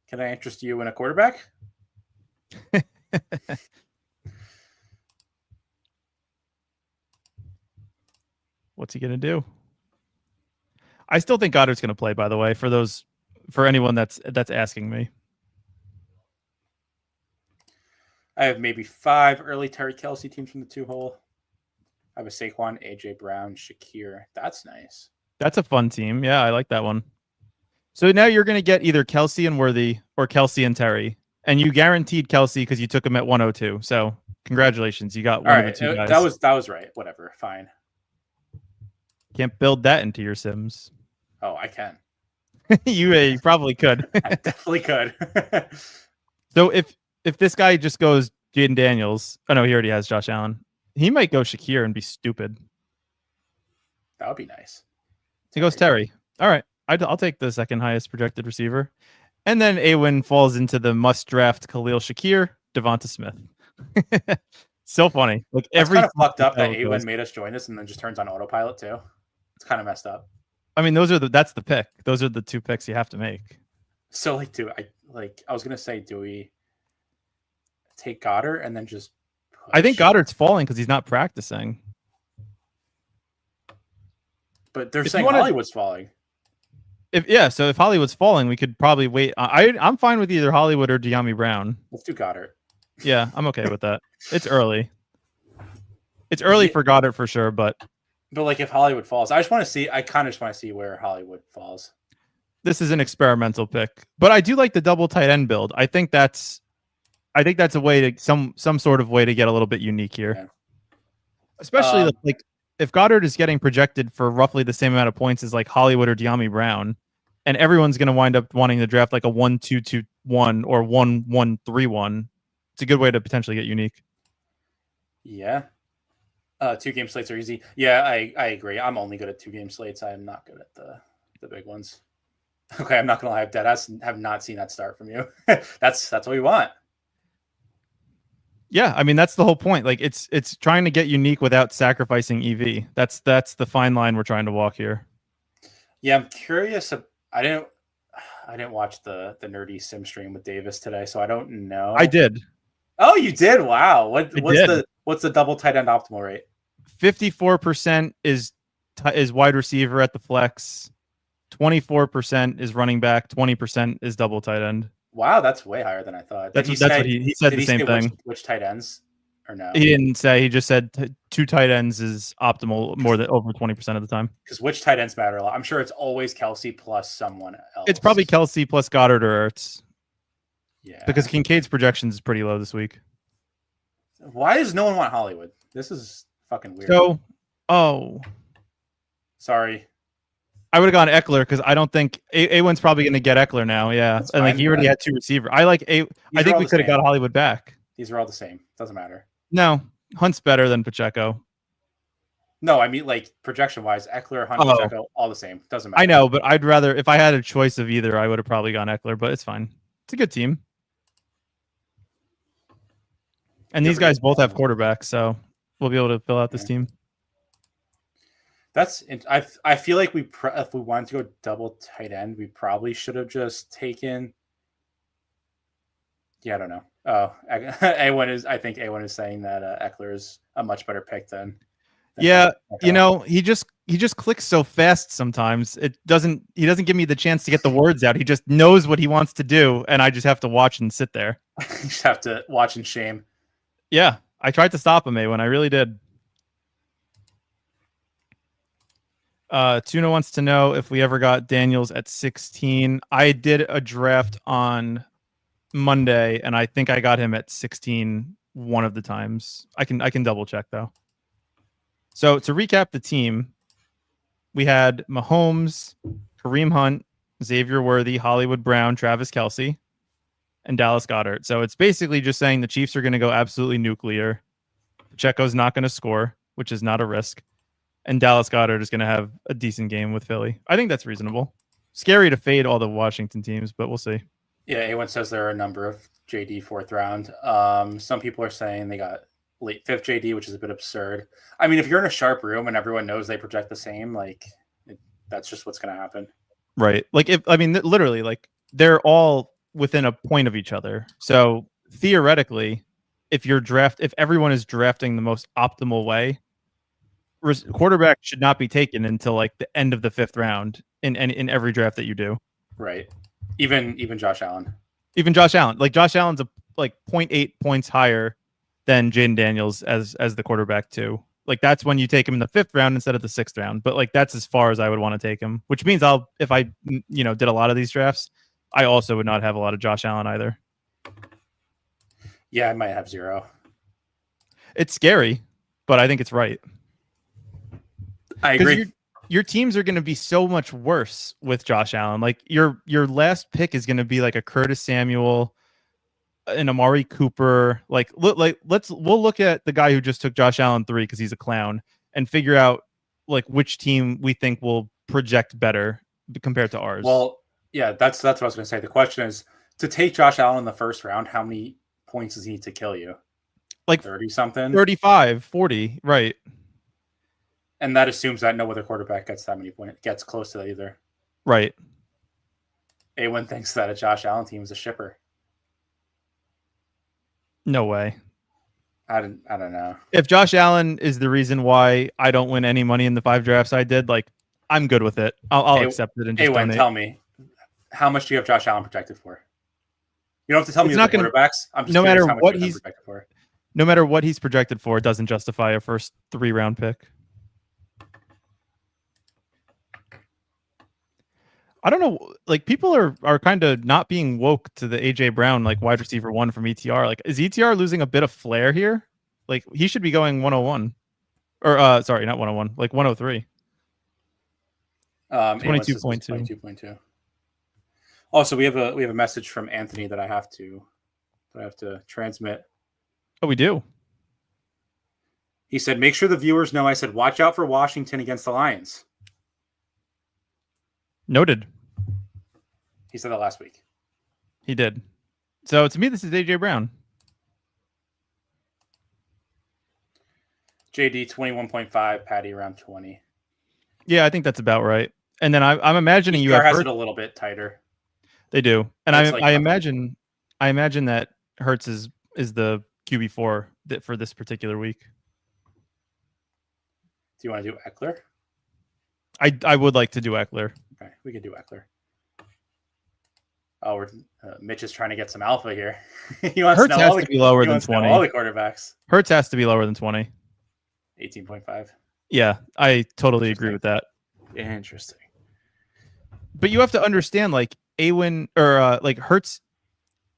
Can I interest you in a quarterback? What's he going to do? I still think Goddard's going to play, by the way, for anyone that's asking me. I have maybe 5 early Terry Kelsey teams from the 2-hole. I have a Saquon, AJ Brown, Shakir. That's nice. That's a fun team. Yeah, I like that one. So now you're going to get either Kelsey and Worthy or Kelsey and Terry. And you guaranteed Kelsey because you took him at 102. So congratulations. You got one of the 2 guys. That was right. Whatever. Fine. Can't build that into your Sims. Oh, I can. You probably could. I definitely could. So if this guy just goes Jaden Daniels, oh no, he already has Josh Allen. He might go Shakir and be stupid. That would be nice. He goes Terry. All right, I'll take the second highest projected receiver, and then Awin falls into the must draft Khalil Shakir, Devonta Smith. So funny. Like it's kind of fucked up that Awin made us join this and then just turns on autopilot too. It's kind of messed up. I mean, that's the pick. Those are the 2 picks you have to make. So I was gonna say, do we take Goddard and then just push? I think Goddard's falling because he's not practicing. But they're saying Hollywood's falling. So if Hollywood's falling, we could probably wait. I'm fine with either Hollywood or Dyami Brown. Let's do Goddard. Yeah, I'm okay with that. It's early. It's early for Goddard for sure, but like if Hollywood falls, I kind of just want to see where Hollywood falls. This is an experimental pick, but I do like the double tight end build. I think that's a way to some sort of way to get a little bit unique here. Yeah. Especially like if Goddard is getting projected for roughly the same amount of points as like Hollywood or Dyami Brown, and everyone's going to wind up wanting to draft like a 1-2-2-1 or 1-1-3-1. It's a good way to potentially get unique. Yeah. 2-game slates are easy. Yeah, I agree. I'm only good at 2-game slates. I am not good at the big ones. Okay, I'm not gonna lie. I have not seen that start from you. That's what we want. Yeah, I mean that's the whole point. Like it's trying to get unique without sacrificing EV. That's the fine line we're trying to walk here. Yeah, I'm curious. I didn't watch the nerdy sim stream with Davis today, so I don't know. I did. Oh, you did? Wow. What's the double tight end optimal rate? 54% is wide receiver at the flex. 24% is running back. 20% is double tight end. Wow, that's way higher than I thought. That's what he said. The same thing. Which tight ends? Or no? He didn't say. He just said 2 tight ends is optimal more than over 20% of the time. Because which tight ends matter a lot. I'm sure it's always Kelsey plus someone else. It's probably Kelsey plus Goddard or Ertz. Yeah. Because Kincaid's projections is pretty low this week. Why does no one want Hollywood? This is fucking weird. Sorry. I would have gone Eckler because I don't think A1's probably going to get Eckler now. Yeah. And like he already had 2 receivers. I think we could have got Hollywood back. These are all the same. Doesn't matter. No. Hunt's better than Pacheco. No, I mean like projection wise, Eckler, Hunt, Pacheco, all the same. Doesn't matter. I know, but I'd rather, if I had a choice of either, I would have probably gone Eckler, but it's fine. It's a good team. And these guys both have quarterbacks, so we'll be able to fill out this team. I feel like if we wanted to go double tight end, we probably should have just taken. Yeah, I don't know. Oh, I think A1 is saying that Eckler is a much better pick than Yeah, he just clicks so fast sometimes. He doesn't give me the chance to get the words out. He just knows what he wants to do, and I just have to watch and sit there. You just have to watch in shame. Yeah, I tried to stop him, when I really did. Tuna wants to know if we ever got Daniels at 16. I did a draft on Monday, and I think I got him at 16 one of the times. I can double check though. So to recap the team, we had Mahomes, Kareem Hunt, Xavier Worthy, Hollywood Brown, Travis Kelce, and Dallas Goedert. So it's basically just saying the Chiefs are going to go absolutely nuclear. Pacheco's not going to score, which is not a risk. And Dallas Goedert is going to have a decent game with Philly. I think that's reasonable. Scary to fade all the Washington teams, but we'll see. Yeah, A1 says there are a number of JD 4th round. Some people are saying they got late 5th JD, which is a bit absurd. I mean, if you're in a sharp room and everyone knows they project the same, that's just what's going to happen. Right. Literally, they're all within a point of each other. So theoretically, if everyone is drafting the most optimal way, quarterback should not be taken until the end of the 5th round in every draft that you do. Right. Even Josh Allen. Even Josh Allen. Josh Allen's 0.8 points higher than Jaden Daniels as the quarterback too. That's when you take him in the 5th round instead of the 6th round. But that's as far as I would want to take him, which means if I did a lot of these drafts, I also would not have a lot of Josh Allen either. Yeah, I might have 0. It's scary, but I think it's right. I agree. Your teams are going to be so much worse with Josh Allen. Your last pick is going to be a Curtis Samuel, an Amari Cooper. We'll look at the guy who just took Josh Allen 3 because he's a clown and figure out which team we think will project better compared to ours. Well, yeah, that's what I was going to say. The question is, to take Josh Allen in the 1st round, how many points does he need to kill you? 30 something, 35, 40, right? And that assumes that no other quarterback gets that many points, gets close to that either. Right. A1 thinks that a Josh Allen team is a shipper. No way. I don't know. If Josh Allen is the reason why I don't win any money in the 5 drafts I did, I'm good with it. I'll accept it and just donate. Tell me, how much do you have Josh Allen projected for? You don't have to tell me the quarterbacks. I'm just no matter what he's projected for. No matter what he's projected for, it doesn't justify a first 3-round pick. I don't know. People are kind of not being woke to the AJ Brown wide receiver 1 from ETR. Is ETR losing a bit of flair here? He should be going 101, or sorry, not 101, 103. 22.2. 22.2. Also, we have a message from Anthony that I have to transmit. Oh, we do. He said, "Make sure the viewers know I said watch out for Washington against the Lions." Noted. He said that last week. He did. So to me, this is AJ Brown. JD 21.5, Patty around 20. Yeah, I think that's about right. And then I'm imagining you have has it a little bit tighter. They do, and I imagine that Hurts is the QB4 for this particular week. Do you want to do Eckler? I would like to do Eckler. Okay, we could do Eckler. Oh, Mitch is trying to get some alpha here. He wants Hurts has to be lower than 20. All the quarterbacks. Hurts has to be lower than 20. 18.5. Yeah, I totally agree with that. Interesting. But you have to understand, Awin or Hurts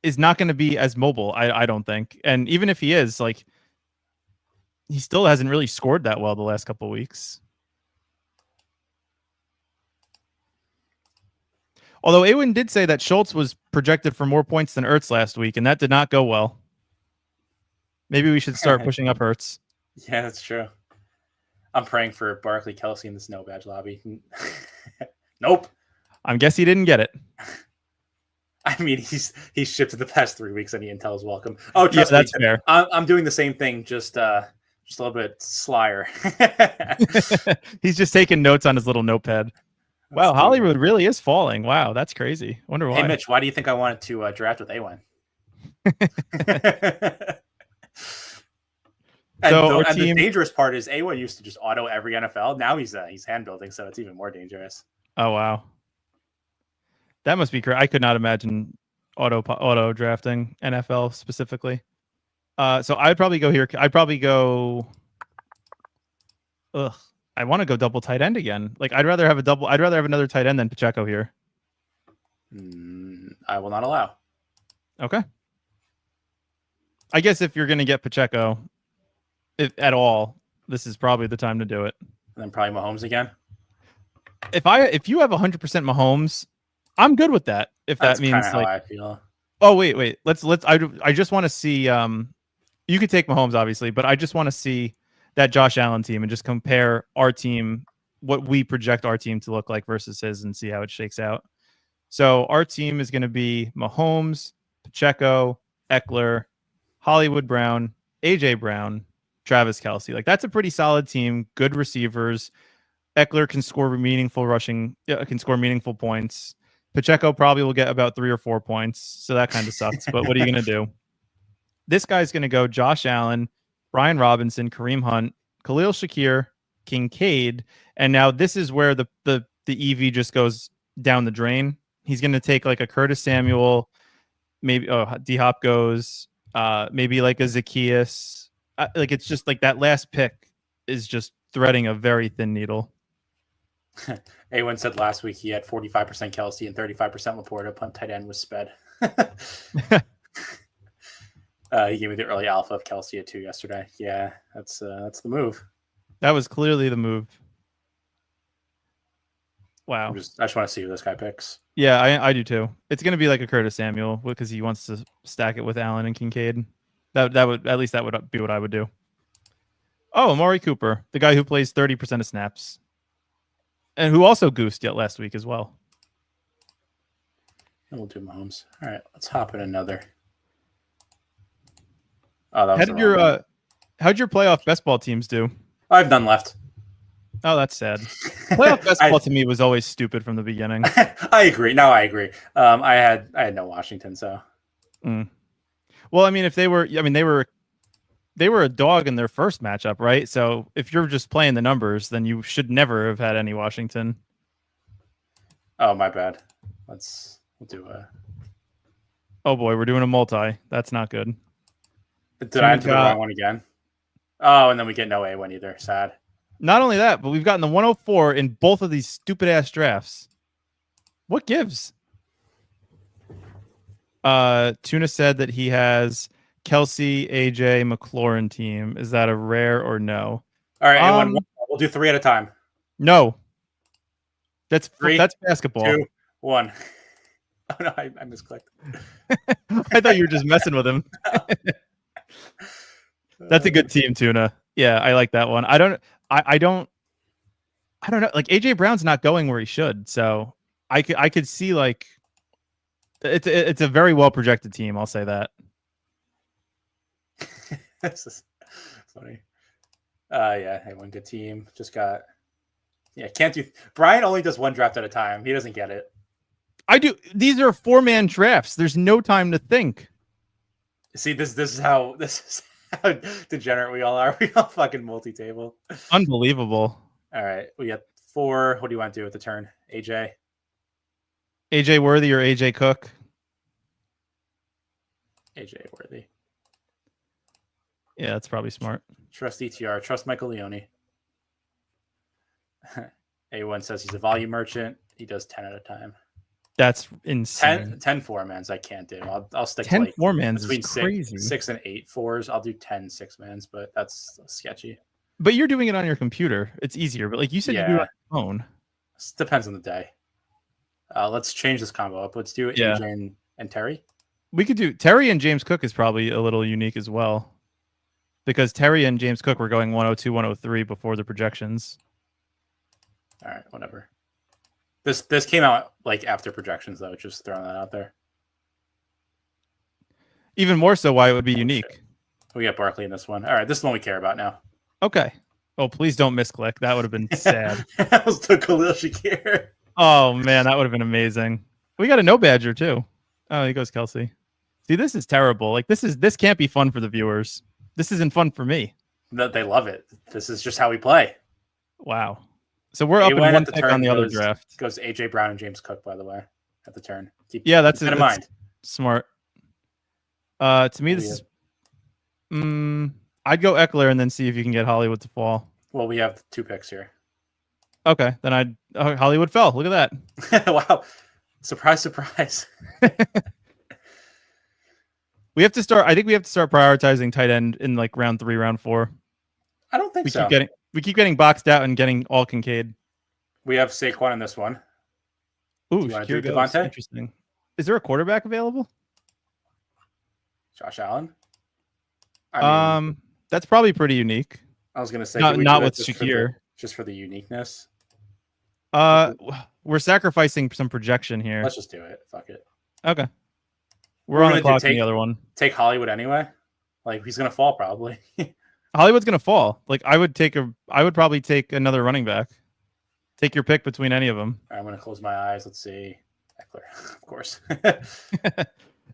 is not going to be as mobile. I don't think, and even if he is, he still hasn't really scored that well the last couple of weeks. Although Awin did say that Schultz was projected for more points than Ertz last week, and that did not go well. Maybe we should start pushing up Ertz. Yeah, that's true. I'm praying for Barkley Kelsey in the snow badge lobby. Nope. I guess he didn't get it. I mean, he's shipped in the past 3 weeks. Any intel is welcome. Oh, trust me, that's fair. I'm doing the same thing, just a little bit slyer. He's just taking notes on his little notepad. Wow, Hollywood really is falling. Wow, that's crazy. Wonder why. Hey, Mitch, why do you think I wanted to draft with A1? And, So the dangerous part is A1 used to just auto every NFL. Now he's hand building, so it's even more dangerous. Oh wow, that must be great. I could not imagine auto drafting NFL specifically. So I'd probably go here. I'd probably go. Ugh, I want to go double tight end again. Like I'd rather have a double. I'd rather have another tight end than Pacheco here. I will not allow. Okay. I guess if you're going to get Pacheco, if at all, this is probably the time to do it. And then probably Mahomes again. If you have 100% Mahomes, I'm good with that. If That's that means how I feel. Oh wait. Let's. I just want to see. You could take Mahomes obviously, but I just want to see that Josh Allen team and just compare our team, what we project our team to look like versus his, and see how it shakes out. So our team is going to be Mahomes, Pacheco, Eckler, Hollywood Brown, AJ Brown, Travis Kelce. Like that's a pretty solid team. Good receivers. Eckler can score meaningful points. Pacheco probably will get about 3 or 4 points. So that kind of sucks. But what are you going to do? This guy's going to go Josh Allen, Brian Robinson, Kareem Hunt, Khalil Shakir, Kincaid. And now this is where the EV just goes down the drain. He's going to take like a Curtis Samuel, maybe D-Hop goes, maybe like a Zacchaeus. Like it's just like that last pick is just threading a very thin needle. A1 said last week he had 45% Kelce and 35% Laporta. Punt tight end was sped. He gave me the early alpha of Kelce at 2 yesterday. Yeah, that's the move. That was clearly the move. Wow. I just want to see who this guy picks. Yeah, I do too. It's going to be like a Curtis Samuel because he wants to stack it with Allen and Kincaid. That would be what I would do. Oh, Amari Cooper, the guy who plays 30% of snaps. And who also goosed yet last week as well. And we'll do Mahomes. All right, let's hop in another. Oh, that was how'd your playoff best ball teams do? I have none left. Oh, that's sad. Playoff best ball to me was always stupid from the beginning. I agree. No, I agree. I had no Washington, so. Well, I mean, they were a dog in their first matchup, right? So if you're just playing the numbers, then you should never have had any Washington. Oh, my bad. We'll do a. Oh boy, we're doing a multi. That's not good. Did I enter the wrong one again? Oh, and then we get no A1 either. Sad. Not only that, but we've gotten the 104 in both of these stupid ass drafts. What gives? Tuna said that he has Kelce, AJ, McLaurin team. Is that a rare or no? All right, A1, we'll do 3 at a time. No. That's 3, that's basketball. 2, 1. Oh no, I misclicked. I thought you were just messing with him. That's a good team, Tuna. Yeah, I like that one. I don't know. Like AJ Brown's not going where he should, so I could see like it's a very well projected team. I'll say that. This is funny. Yeah, hey, one good team. Just got. Yeah, can't do. Brian only does 1 draft at a time. He doesn't get it. I do. These are 4-man drafts. There's no time to think. See, this is how how degenerate we all are. We all fucking multi-table. Unbelievable. All right, we got 4. What do you want to do with the turn? AJ Worthy or AJ Cook? AJ Worthy. Yeah, that's probably smart. Trust ETR. Trust Michael Leone. A1 says he's a volume merchant. He does 10 at a time. That's insane. 10 4-mans I can't do. I'll stick 10 to like 4-mans between is crazy. 6 and 8 4s. I'll do 10 6-mans, but that's sketchy. But you're doing it on your computer. It's easier. But like you said, you do it on your phone. It depends on the day. Let's change this combo up. Let's do AJ and Terry. We could do Terry and James Cook is probably a little unique as well. Because Terry and James Cook were going 102, 103 before the projections. All right, whatever. This came out like after projections, though. Just throwing that out there. Even more so, why it would be unique. Shit. We got Barkley in this one. All right, this is the one we care about now. Okay. Oh, please don't misclick. That would have been sad. That was the Khalil Shakir. Oh man, that would have been amazing. We got a no badger too. Oh, he goes Kelce. See, this is terrible. Like this can't be fun for the viewers. This isn't fun for me. They love it. This is just how we play. Wow. So we're up in one pick on the other draft. Goes AJ Brown and James Cook, by the way, at the turn. That's in mind. Smart. To me, this is. I'd go Eckler and then see if you can get Hollywood to fall. Well, we have 2 picks here. Okay, then Hollywood fell. Look at that. Wow. Surprise, surprise. We have to start. I think we have to start prioritizing tight end in like round 3, round 4. I don't think so. We keep getting boxed out and getting all Kincaid. We have Saquon in this one. Ooh, Devontae? Interesting. Is there a quarterback available? Josh Allen. That's probably pretty unique. I was going to say not with Shakir. Just for the uniqueness. We're sacrificing some projection here. Let's just do it. Fuck it. Okay. We're on the clock in the other one. Take Hollywood anyway. Like he's gonna fall probably. Hollywood's gonna fall. Like I would probably take another running back. Take your pick between any of them. I'm gonna close my eyes. Let's see. Eckler, of course.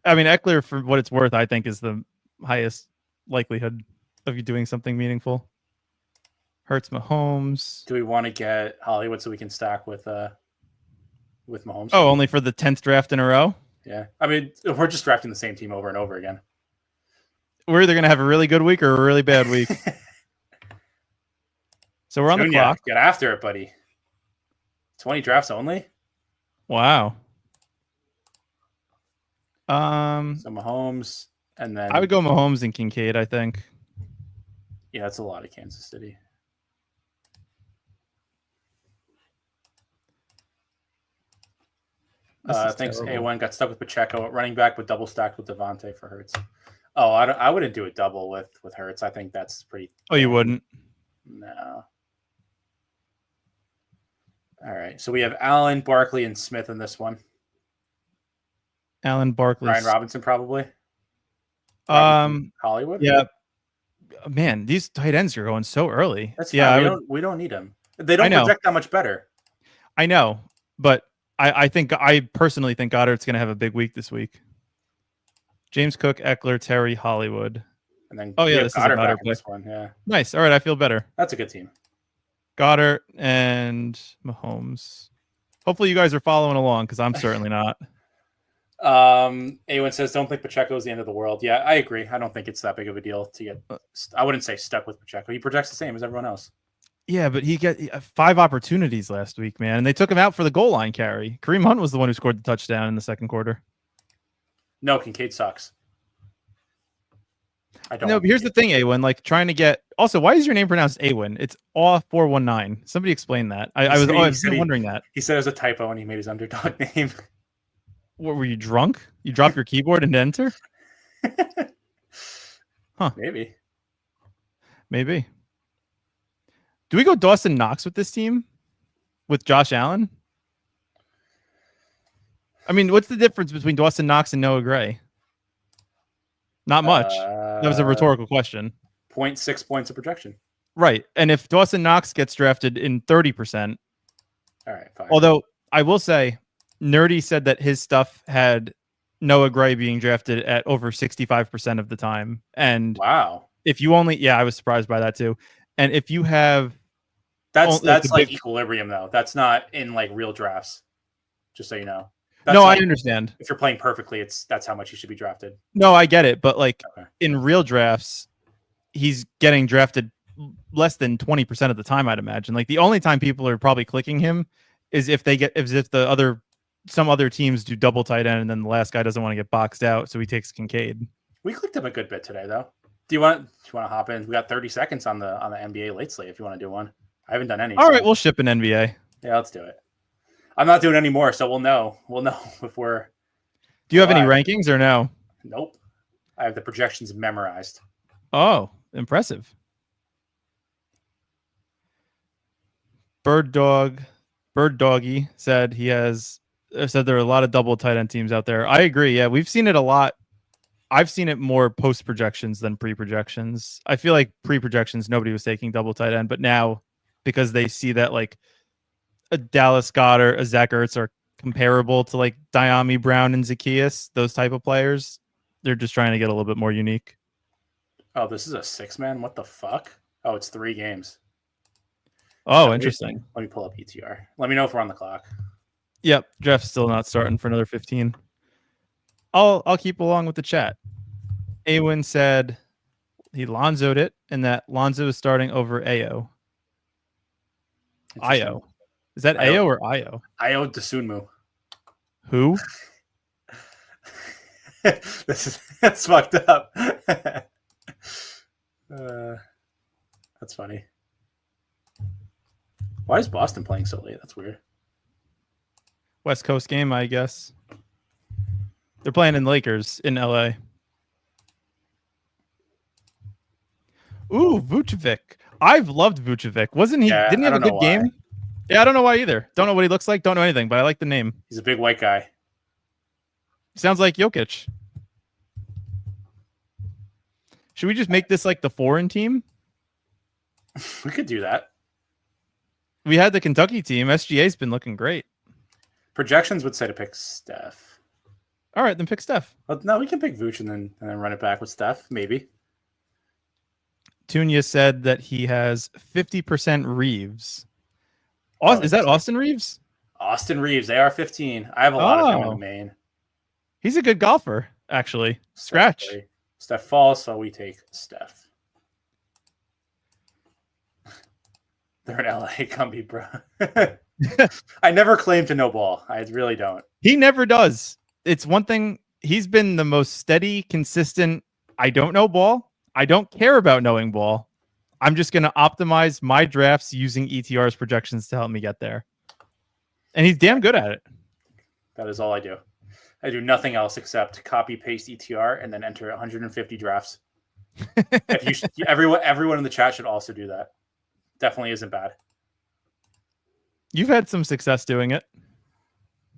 I mean, Eckler, for what it's worth, I think is the highest likelihood of you doing something meaningful. Hurts Mahomes. Do we want to get Hollywood so we can stack with Mahomes? Oh, only for the 10th draft in a row? Yeah. I mean, we're just drafting the same team over and over again. We're either going to have a really good week or a really bad week. So we're on the clock. Get after it, buddy. 20 drafts only? Wow. So Mahomes, and then... I would go Mahomes and Kincaid, I think. Yeah, that's a lot of Kansas City. Thanks, terrible. A1 got stuck with Pacheco at running back, but double stacked with Devontae for Hurts. Oh, I wouldn't do a double with Hurts. I think that's pretty. Oh, you wouldn't? No. All right. So we have Allen, Barkley, and Smith in this one. Allen, Barkley, Ryan Robinson, probably. Hollywood. Yeah. Man, these tight ends are going so early. That's fine. We don't need them. They don't project that much better. I know, but I personally think Goddard's going to have a big week this week. James Cook, Eckler, Terry, Hollywood. And then this is a Goddard pick. This one. Yeah. Nice. All right, I feel better. That's a good team. Goddard and Mahomes. Hopefully you guys are following along because I'm certainly not. A1 says, don't think Pacheco is the end of the world. Yeah, I agree. I don't think it's that big of a deal to get. I wouldn't say stuck with Pacheco. He projects the same as everyone else. Yeah, but he got 5 opportunities last week, man. And they took him out for the goal line carry. Kareem Hunt was the one who scored the touchdown in the second quarter. No, Kincaid sucks. I don't. No, but here's the thing, Awin. Like trying to get. Also, why is your name pronounced Awin? It's Aw419. Somebody explain that. I was wondering that. He said it was a typo and he made his underdog name. What, were you drunk? You dropped your keyboard and enter? Huh? Maybe. Do we go Dawson Knox with this team? With Josh Allen? I mean, what's the difference between Dawson Knox and Noah Gray? Not much. That was a rhetorical question. 0.6 points of projection. Right. And if Dawson Knox gets drafted in 30%. All right, fine. Although I will say, Nerdy said that his stuff had Noah Gray being drafted at over 65% of the time. And wow. If you only, I was surprised by that too. And if you have, that's like equilibrium though. That's not in like real drafts. Just so you know. No, I understand. If you're playing perfectly, that's how much you should be drafted. No, I get it. But like in real drafts, he's getting drafted less than 20% of the time, I'd imagine. Like the only time people are probably clicking him is if some other teams do double tight end and then the last guy doesn't want to get boxed out, so he takes Kincaid. We clicked him a good bit today though. Do you want to hop in? We got 30 seconds on the NBA late slate if you want to do one. I haven't done any. All right, we'll ship an NBA. Yeah, let's do it. I'm not doing any more, so we'll know. If we're. Do you have any rankings or no? Nope. I have the projections memorized. Oh, impressive. Bird Doggy said there are a lot of double tight end teams out there. I agree. Yeah, we've seen it a lot. I've seen it more post projections than pre projections. I feel like pre projections nobody was taking double tight end, but now because they see that like a Dallas Goedert, a Zach Ertz are comparable to like Diami Brown and Zacchaeus, those type of players, they're just trying to get a little bit more unique. Oh, this is a 6-man? What the fuck? Oh, it's 3 games. Oh, interesting. Let me pull up ETR. Let me know if we're on the clock. Yep, Jeff's still not starting for another 15. I'll keep along with the chat. Awin said he Lonzo'd it, and that Lonzo is starting over Ayo. Ayo. Is that Ayo or Ayo? Ayo Dosunmu. Who? That's fucked up. That's funny. Why is Boston playing so late? That's weird. West Coast game, I guess. They're playing in Lakers in LA. Ooh, Vucevic. I've loved Vucevic. Wasn't he? Yeah, didn't he have a good game? Yeah, I don't know why either. Don't know what he looks like. Don't know anything, but I like the name. He's a big white guy. Sounds like Jokic. Should we just make this like the foreign team? We could do that. We had the Kentucky team. SGA's been looking great. Projections would say to pick Steph. All right, then pick Steph. Well, no, we can pick Vooch and then run it back with Steph, maybe. Tunya said that he has 50% Reeves. Is that Austin Reeves? Austin Reeves, AR-15. I have a lot of him in the main. He's a good golfer, actually. Scratch. Steph falls, so we take Steph. They're in LA. Come be, bro. I never claim to know ball. I really don't. He never does. It's one thing. He's been the most steady, consistent. I don't know ball. I don't care about knowing ball. I'm just going to optimize my drafts using ETR's projections to help me get there. And he's damn good at it. That is all I do. I do nothing else except copy paste ETR and then enter 150 drafts. Everyone in the chat should also do that. Definitely isn't bad. You've had some success doing it.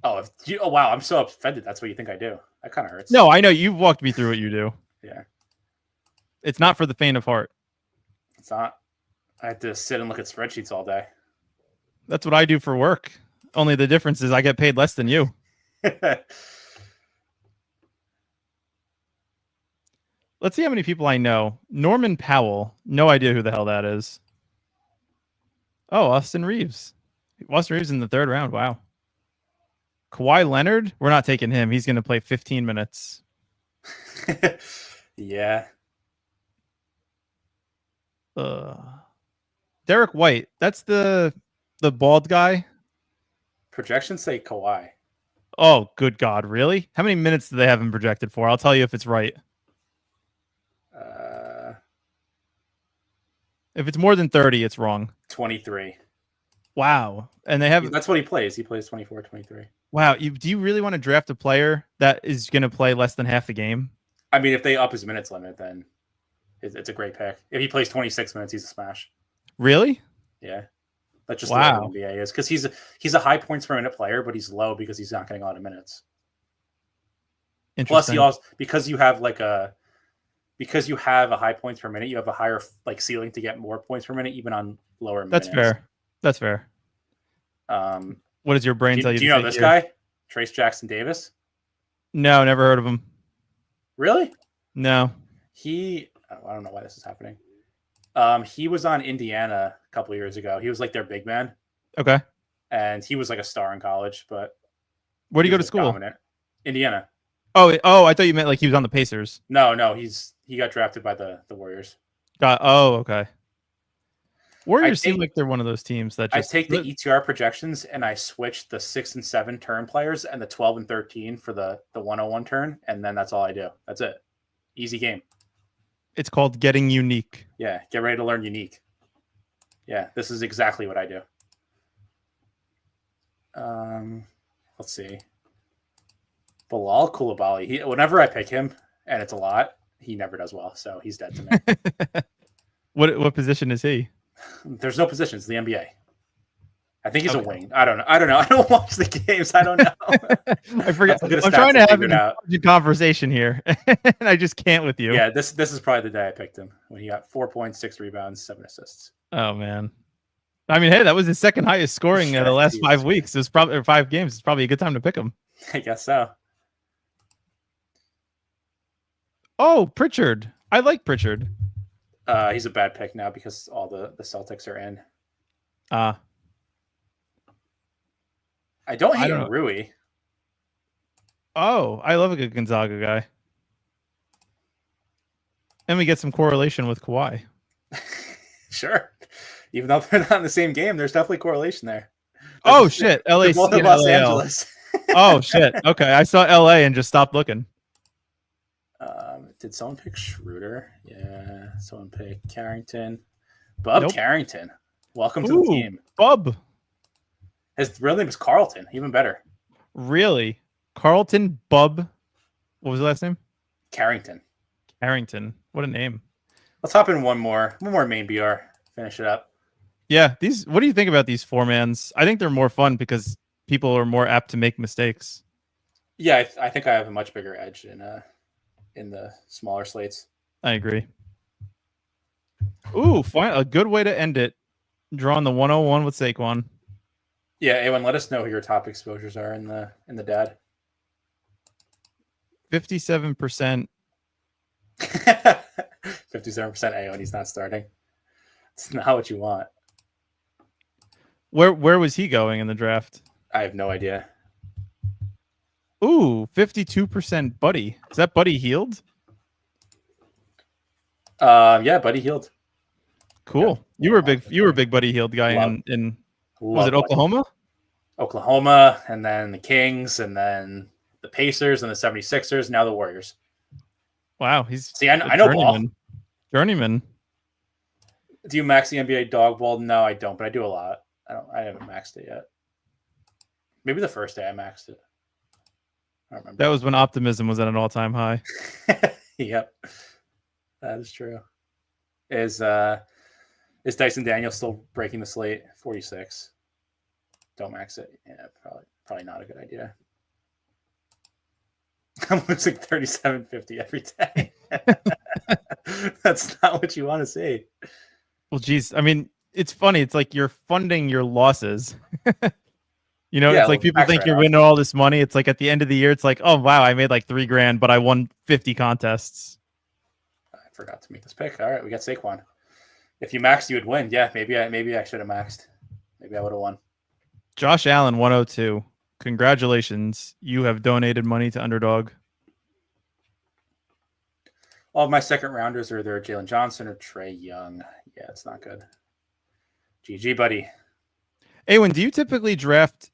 Oh wow! I'm so offended. That's what you think I do. That kind of hurts. No, I know you've walked me through what you do. Yeah, it's not for the faint of heart. It's not. I have to sit and look at spreadsheets all day. That's what I do for work. Only the difference is I get paid less than you. Let's see how many people I know. Norman Powell. No idea who the hell that is. Oh, Austin Reeves. Austin Reeves in the 3rd round. Wow. Kawhi Leonard? We're not taking him. He's going to play 15 minutes. Yeah. Derek White. That's the bald guy. Projections say Kawhi. Oh, good God. Really? How many minutes do they have him projected for? I'll tell you if it's right. If it's more than 30, it's wrong. 23. Wow. And they have... That's what he plays. He plays 24, 23. Wow. Do you really want to draft a player that is going to play less than half the game? I mean, if they up his minutes limit, then it's a great pick. If he plays 26 minutes, he's a smash. Really? Yeah. That's just the way the NBA is. Because he's a high points per minute player, but he's low because he's not getting a lot of minutes. Plus, he also because you have a high points per minute, you have a higher ceiling to get more points per minute, even on lower minutes. That's fair. What does your brain tell you? Do you know this guy, Trace Jackson Davis? No, never heard of him. Really? No. I don't know why this is happening. He was on Indiana a couple of years ago. He was like their big man. Okay. And he was like a star in college, but where do you go to school? Dominant. Indiana. Oh, I thought you meant like he was on the Pacers. No, he got drafted by the Warriors. Okay. Warriors seem like they're one of those teams that just... I take the ETR projections and I switch the 6 and 7 turn players and the 12 and 13 for the 101 turn, and then that's all I do. That's it. Easy game. It's called getting unique. Yeah, get ready to learn unique. Yeah, this is exactly what I do. Let's see. Bilal Coulibaly. Whenever I pick him, and it's a lot, he never does well, so he's dead to me. What position is he? There's no positions. The NBA. I think he's a wing. I don't know. I don't watch the games. I don't know. I forget. I'm trying to have a conversation here, and I just can't with you. Yeah, this is probably the day I picked him when he got 4 points, 6 rebounds, 7 assists. Oh man. I mean, hey, that was his second highest scoring in the last 5 weeks. It was probably 5 games. It's probably a good time to pick him. I guess so. Oh, Pritchard. I like Pritchard. He's a bad pick now because all the Celtics are in. I don't hate don't know. Rui. Oh, I love a good Gonzaga guy. And we get some correlation with Kawhi. Sure. Even though they're not in the same game, there's definitely correlation there. Oh shit! LAC both and in Los LAL. Angeles. Oh shit! Okay, I saw LA and just stopped looking. Did someone pick Schroeder? Yeah, someone picked Carrington. Bub Carrington. Welcome to the team. Bub. His real name is Carlton. Even better. Really? Carlton Bub. What was the last name? Carrington. Carrington. What a name. Let's hop in one more main BR. Finish it up. Yeah, what do you think about these 4-mans? I think they're more fun because people are more apt to make mistakes. Yeah, I think I have a much bigger edge in the smaller slates. I agree. Ooh, fine. A good way to end it. Drawing the 101 with Saquon. Yeah, Awen, let us know who your top exposures are in the dad. 57%. 57% Awen, he's not starting. It's not what you want. Where was he going in the draft? I have no idea. Ooh, 52% Buddy. Is that Buddy Hield? Yeah, Buddy Hield. Cool. You were a big Buddy Hield guy in was it Oklahoma? Oklahoma, and then the Kings, and then the Pacers, and the 76ers, now the Warriors. Wow, he's I know ball. Journeyman. Do you max the NBA dog ball? No, I don't, but I do a lot. I haven't maxed it yet. Maybe the first day I maxed it. I don't remember. That was when optimism was at an all-time high. Yep. That is true. Is Dyson Daniels still breaking the slate? 46. Don't max it. Yeah, probably not a good idea. I'm losing 37.50 every day. That's not what you want to see. Well, geez. I mean, it's funny. It's like you're funding your losses. It's like people think you're winning all this money. It's like at the end of the year, it's like, oh, wow, I made like $3,000, but I won 50 contests. I forgot to make this pick. All right, we got Saquon. If you maxed, you would win. Yeah, maybe I should have maxed. Maybe I would have won. Josh Allen, 102. Congratulations. You have donated money to Underdog. All of my second rounders are either Jalen Johnson or Trae Young. Yeah, it's not good. GG, buddy. Awen, do you typically draft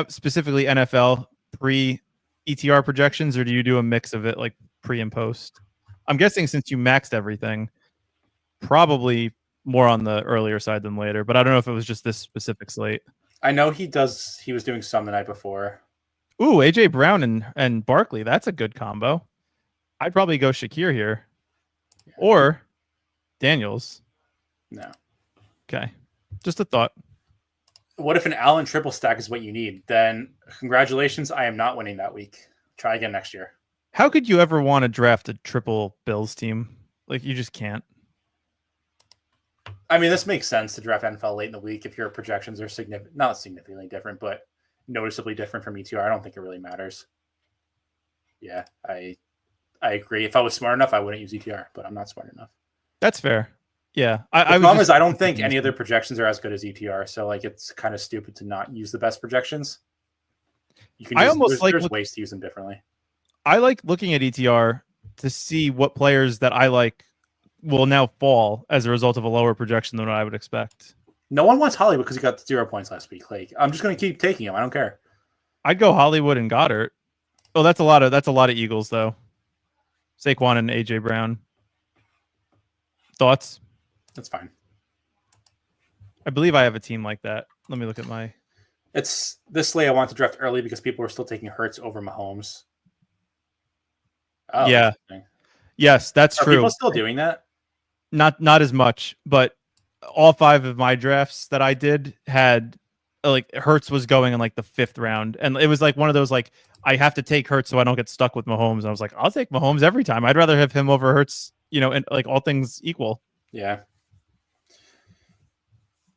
specifically NFL pre-ETR projections, or do you do a mix of it like pre and post? I'm guessing since you maxed everything, probably more on the earlier side than later, but I don't know if it was just this specific slate. I know he was doing some the night before. Ooh, AJ Brown and Barkley. That's a good combo. I'd probably go Shakir here. Yeah. Or Daniels. No. Okay. Just a thought. What if an Allen triple stack is what you need? Then congratulations, I am not winning that week. Try again next year. How could you ever want to draft a triple Bills team? Like, you just can't. I mean, this makes sense to draft NFL late in the week if your projections are not significantly different, but noticeably different from ETR. I don't think it really matters. Yeah, I agree. If I was smart enough, I wouldn't use ETR, but I'm not smart enough. That's fair. Yeah. The problem is I don't think any of their projections are as good as ETR, so like it's kind of stupid to not use the best projections. You can there's ways to use them differently. I like looking at ETR to see what players that I like will now fall as a result of a lower projection than what I would expect. No one wants Hollywood because he got 0 points last week. Like, I'm just going to keep taking him. I don't care. I'd go Hollywood and Goddard. Oh, that's a lot of Eagles though. Saquon and AJ Brown. Thoughts? That's fine. I believe I have a team like that. Let me look at my. It's this slate I want to draft early because people are still taking Hurts over Mahomes. Oh, yeah. Yes, that's true. Are people still doing that? Not as much, but all 5 of my drafts that I did had like Hurts was going in like the 5th round, and it was like one of those like I have to take Hurts so I don't get stuck with Mahomes. And I was like, I'll take Mahomes every time. I'd rather have him over Hurts, and like all things equal. Yeah.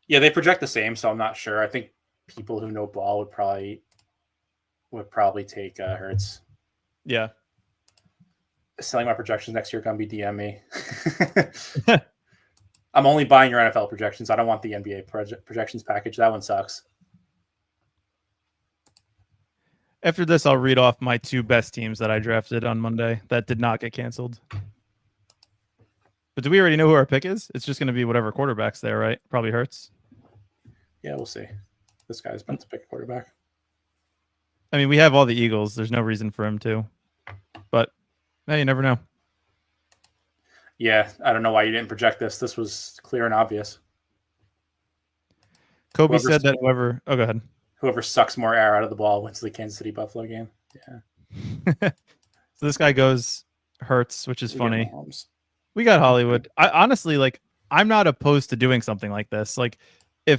Yeah, they project the same, so I'm not sure. I think people who know ball would probably take Hurts. Yeah. selling my projections next year, gonna be DM me. I'm only buying your NFL projections. I don't want the NBA projections package. That one sucks. After this, I'll read off my 2 best teams that I drafted on Monday that did not get canceled. But do we already know who our pick is? It's just going to be whatever quarterback's there, right? Probably Hurts. Yeah, we'll see. This guy's about to pick a quarterback. I mean, we have all the Eagles. There's no reason for him to. But, hey, you never know. Yeah, I don't know why you didn't project this. This was clear and obvious. Kobe said that whoever... Oh, go ahead. Whoever sucks more air out of the ball wins the Kansas City Buffalo game. Yeah. So this guy goes Hurts, which is funny. We got Hollywood. I honestly, like, I'm not opposed to doing something like this. Like,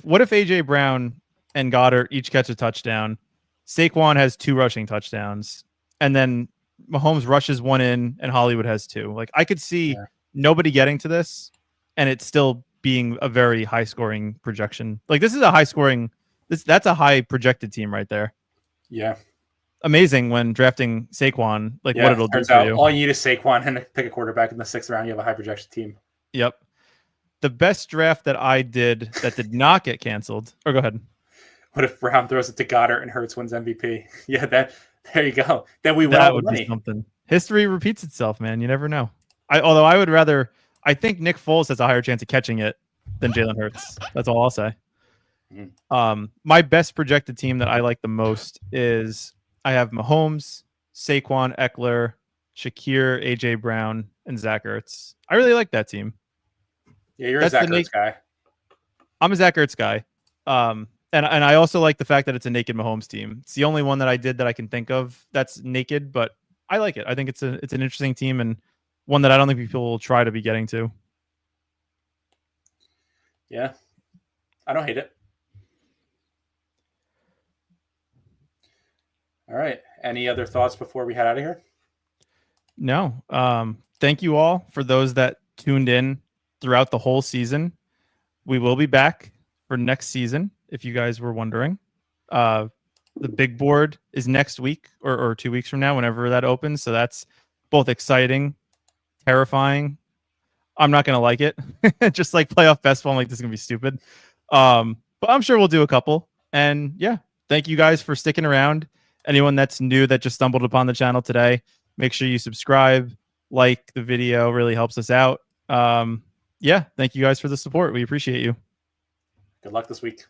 what if AJ Brown and Goddard each catch a touchdown? Saquon has 2 rushing touchdowns, and then Mahomes rushes 1 in, and Hollywood has 2. Like, I could see nobody getting to this, and it still being a very high scoring projection. Like, this is a high scoring. That's a high projected team right there. Yeah. Amazing when drafting Saquon, like what it'll do for you. All you need is Saquon and pick a quarterback in the 6th round. You have a high projection team. Yep. The best draft that I did that did not get canceled. Or go ahead. What if Brown throws it to Goddard and Hurts wins MVP? Yeah, there you go. Then we win all the money. Be something. History repeats itself, man. You never know. Although I would rather. I think Nick Foles has a higher chance of catching it than Jalen Hurts. That's all I'll say. My best projected team that I like the most is I have Mahomes, Saquon, Eckler, Shakir, AJ Brown, and Zach Ertz. I really like that team. Yeah, you're a Zach Ertz guy. I'm a Zach Ertz guy. And I also like the fact that it's a naked Mahomes team. It's the only one that I did that I can think of that's naked, but I like it. I think it's an interesting team and one that I don't think people will try to be getting to. Yeah, I don't hate it. All right. Any other thoughts before we head out of here? No. Thank you all for those that tuned in throughout the whole season. We will be back for next season, if you guys were wondering. The big board is next week or 2 weeks from now, whenever that opens. So that's both exciting, terrifying. I'm not going to like it. Just like playoff best ball, I'm like, this is going to be stupid. But I'm sure we'll do a couple. And yeah, thank you guys for sticking around. Anyone that's new that just stumbled upon the channel today, make sure you subscribe, like the video, really helps us out. Yeah, thank you guys for the support. We appreciate you. Good luck this week.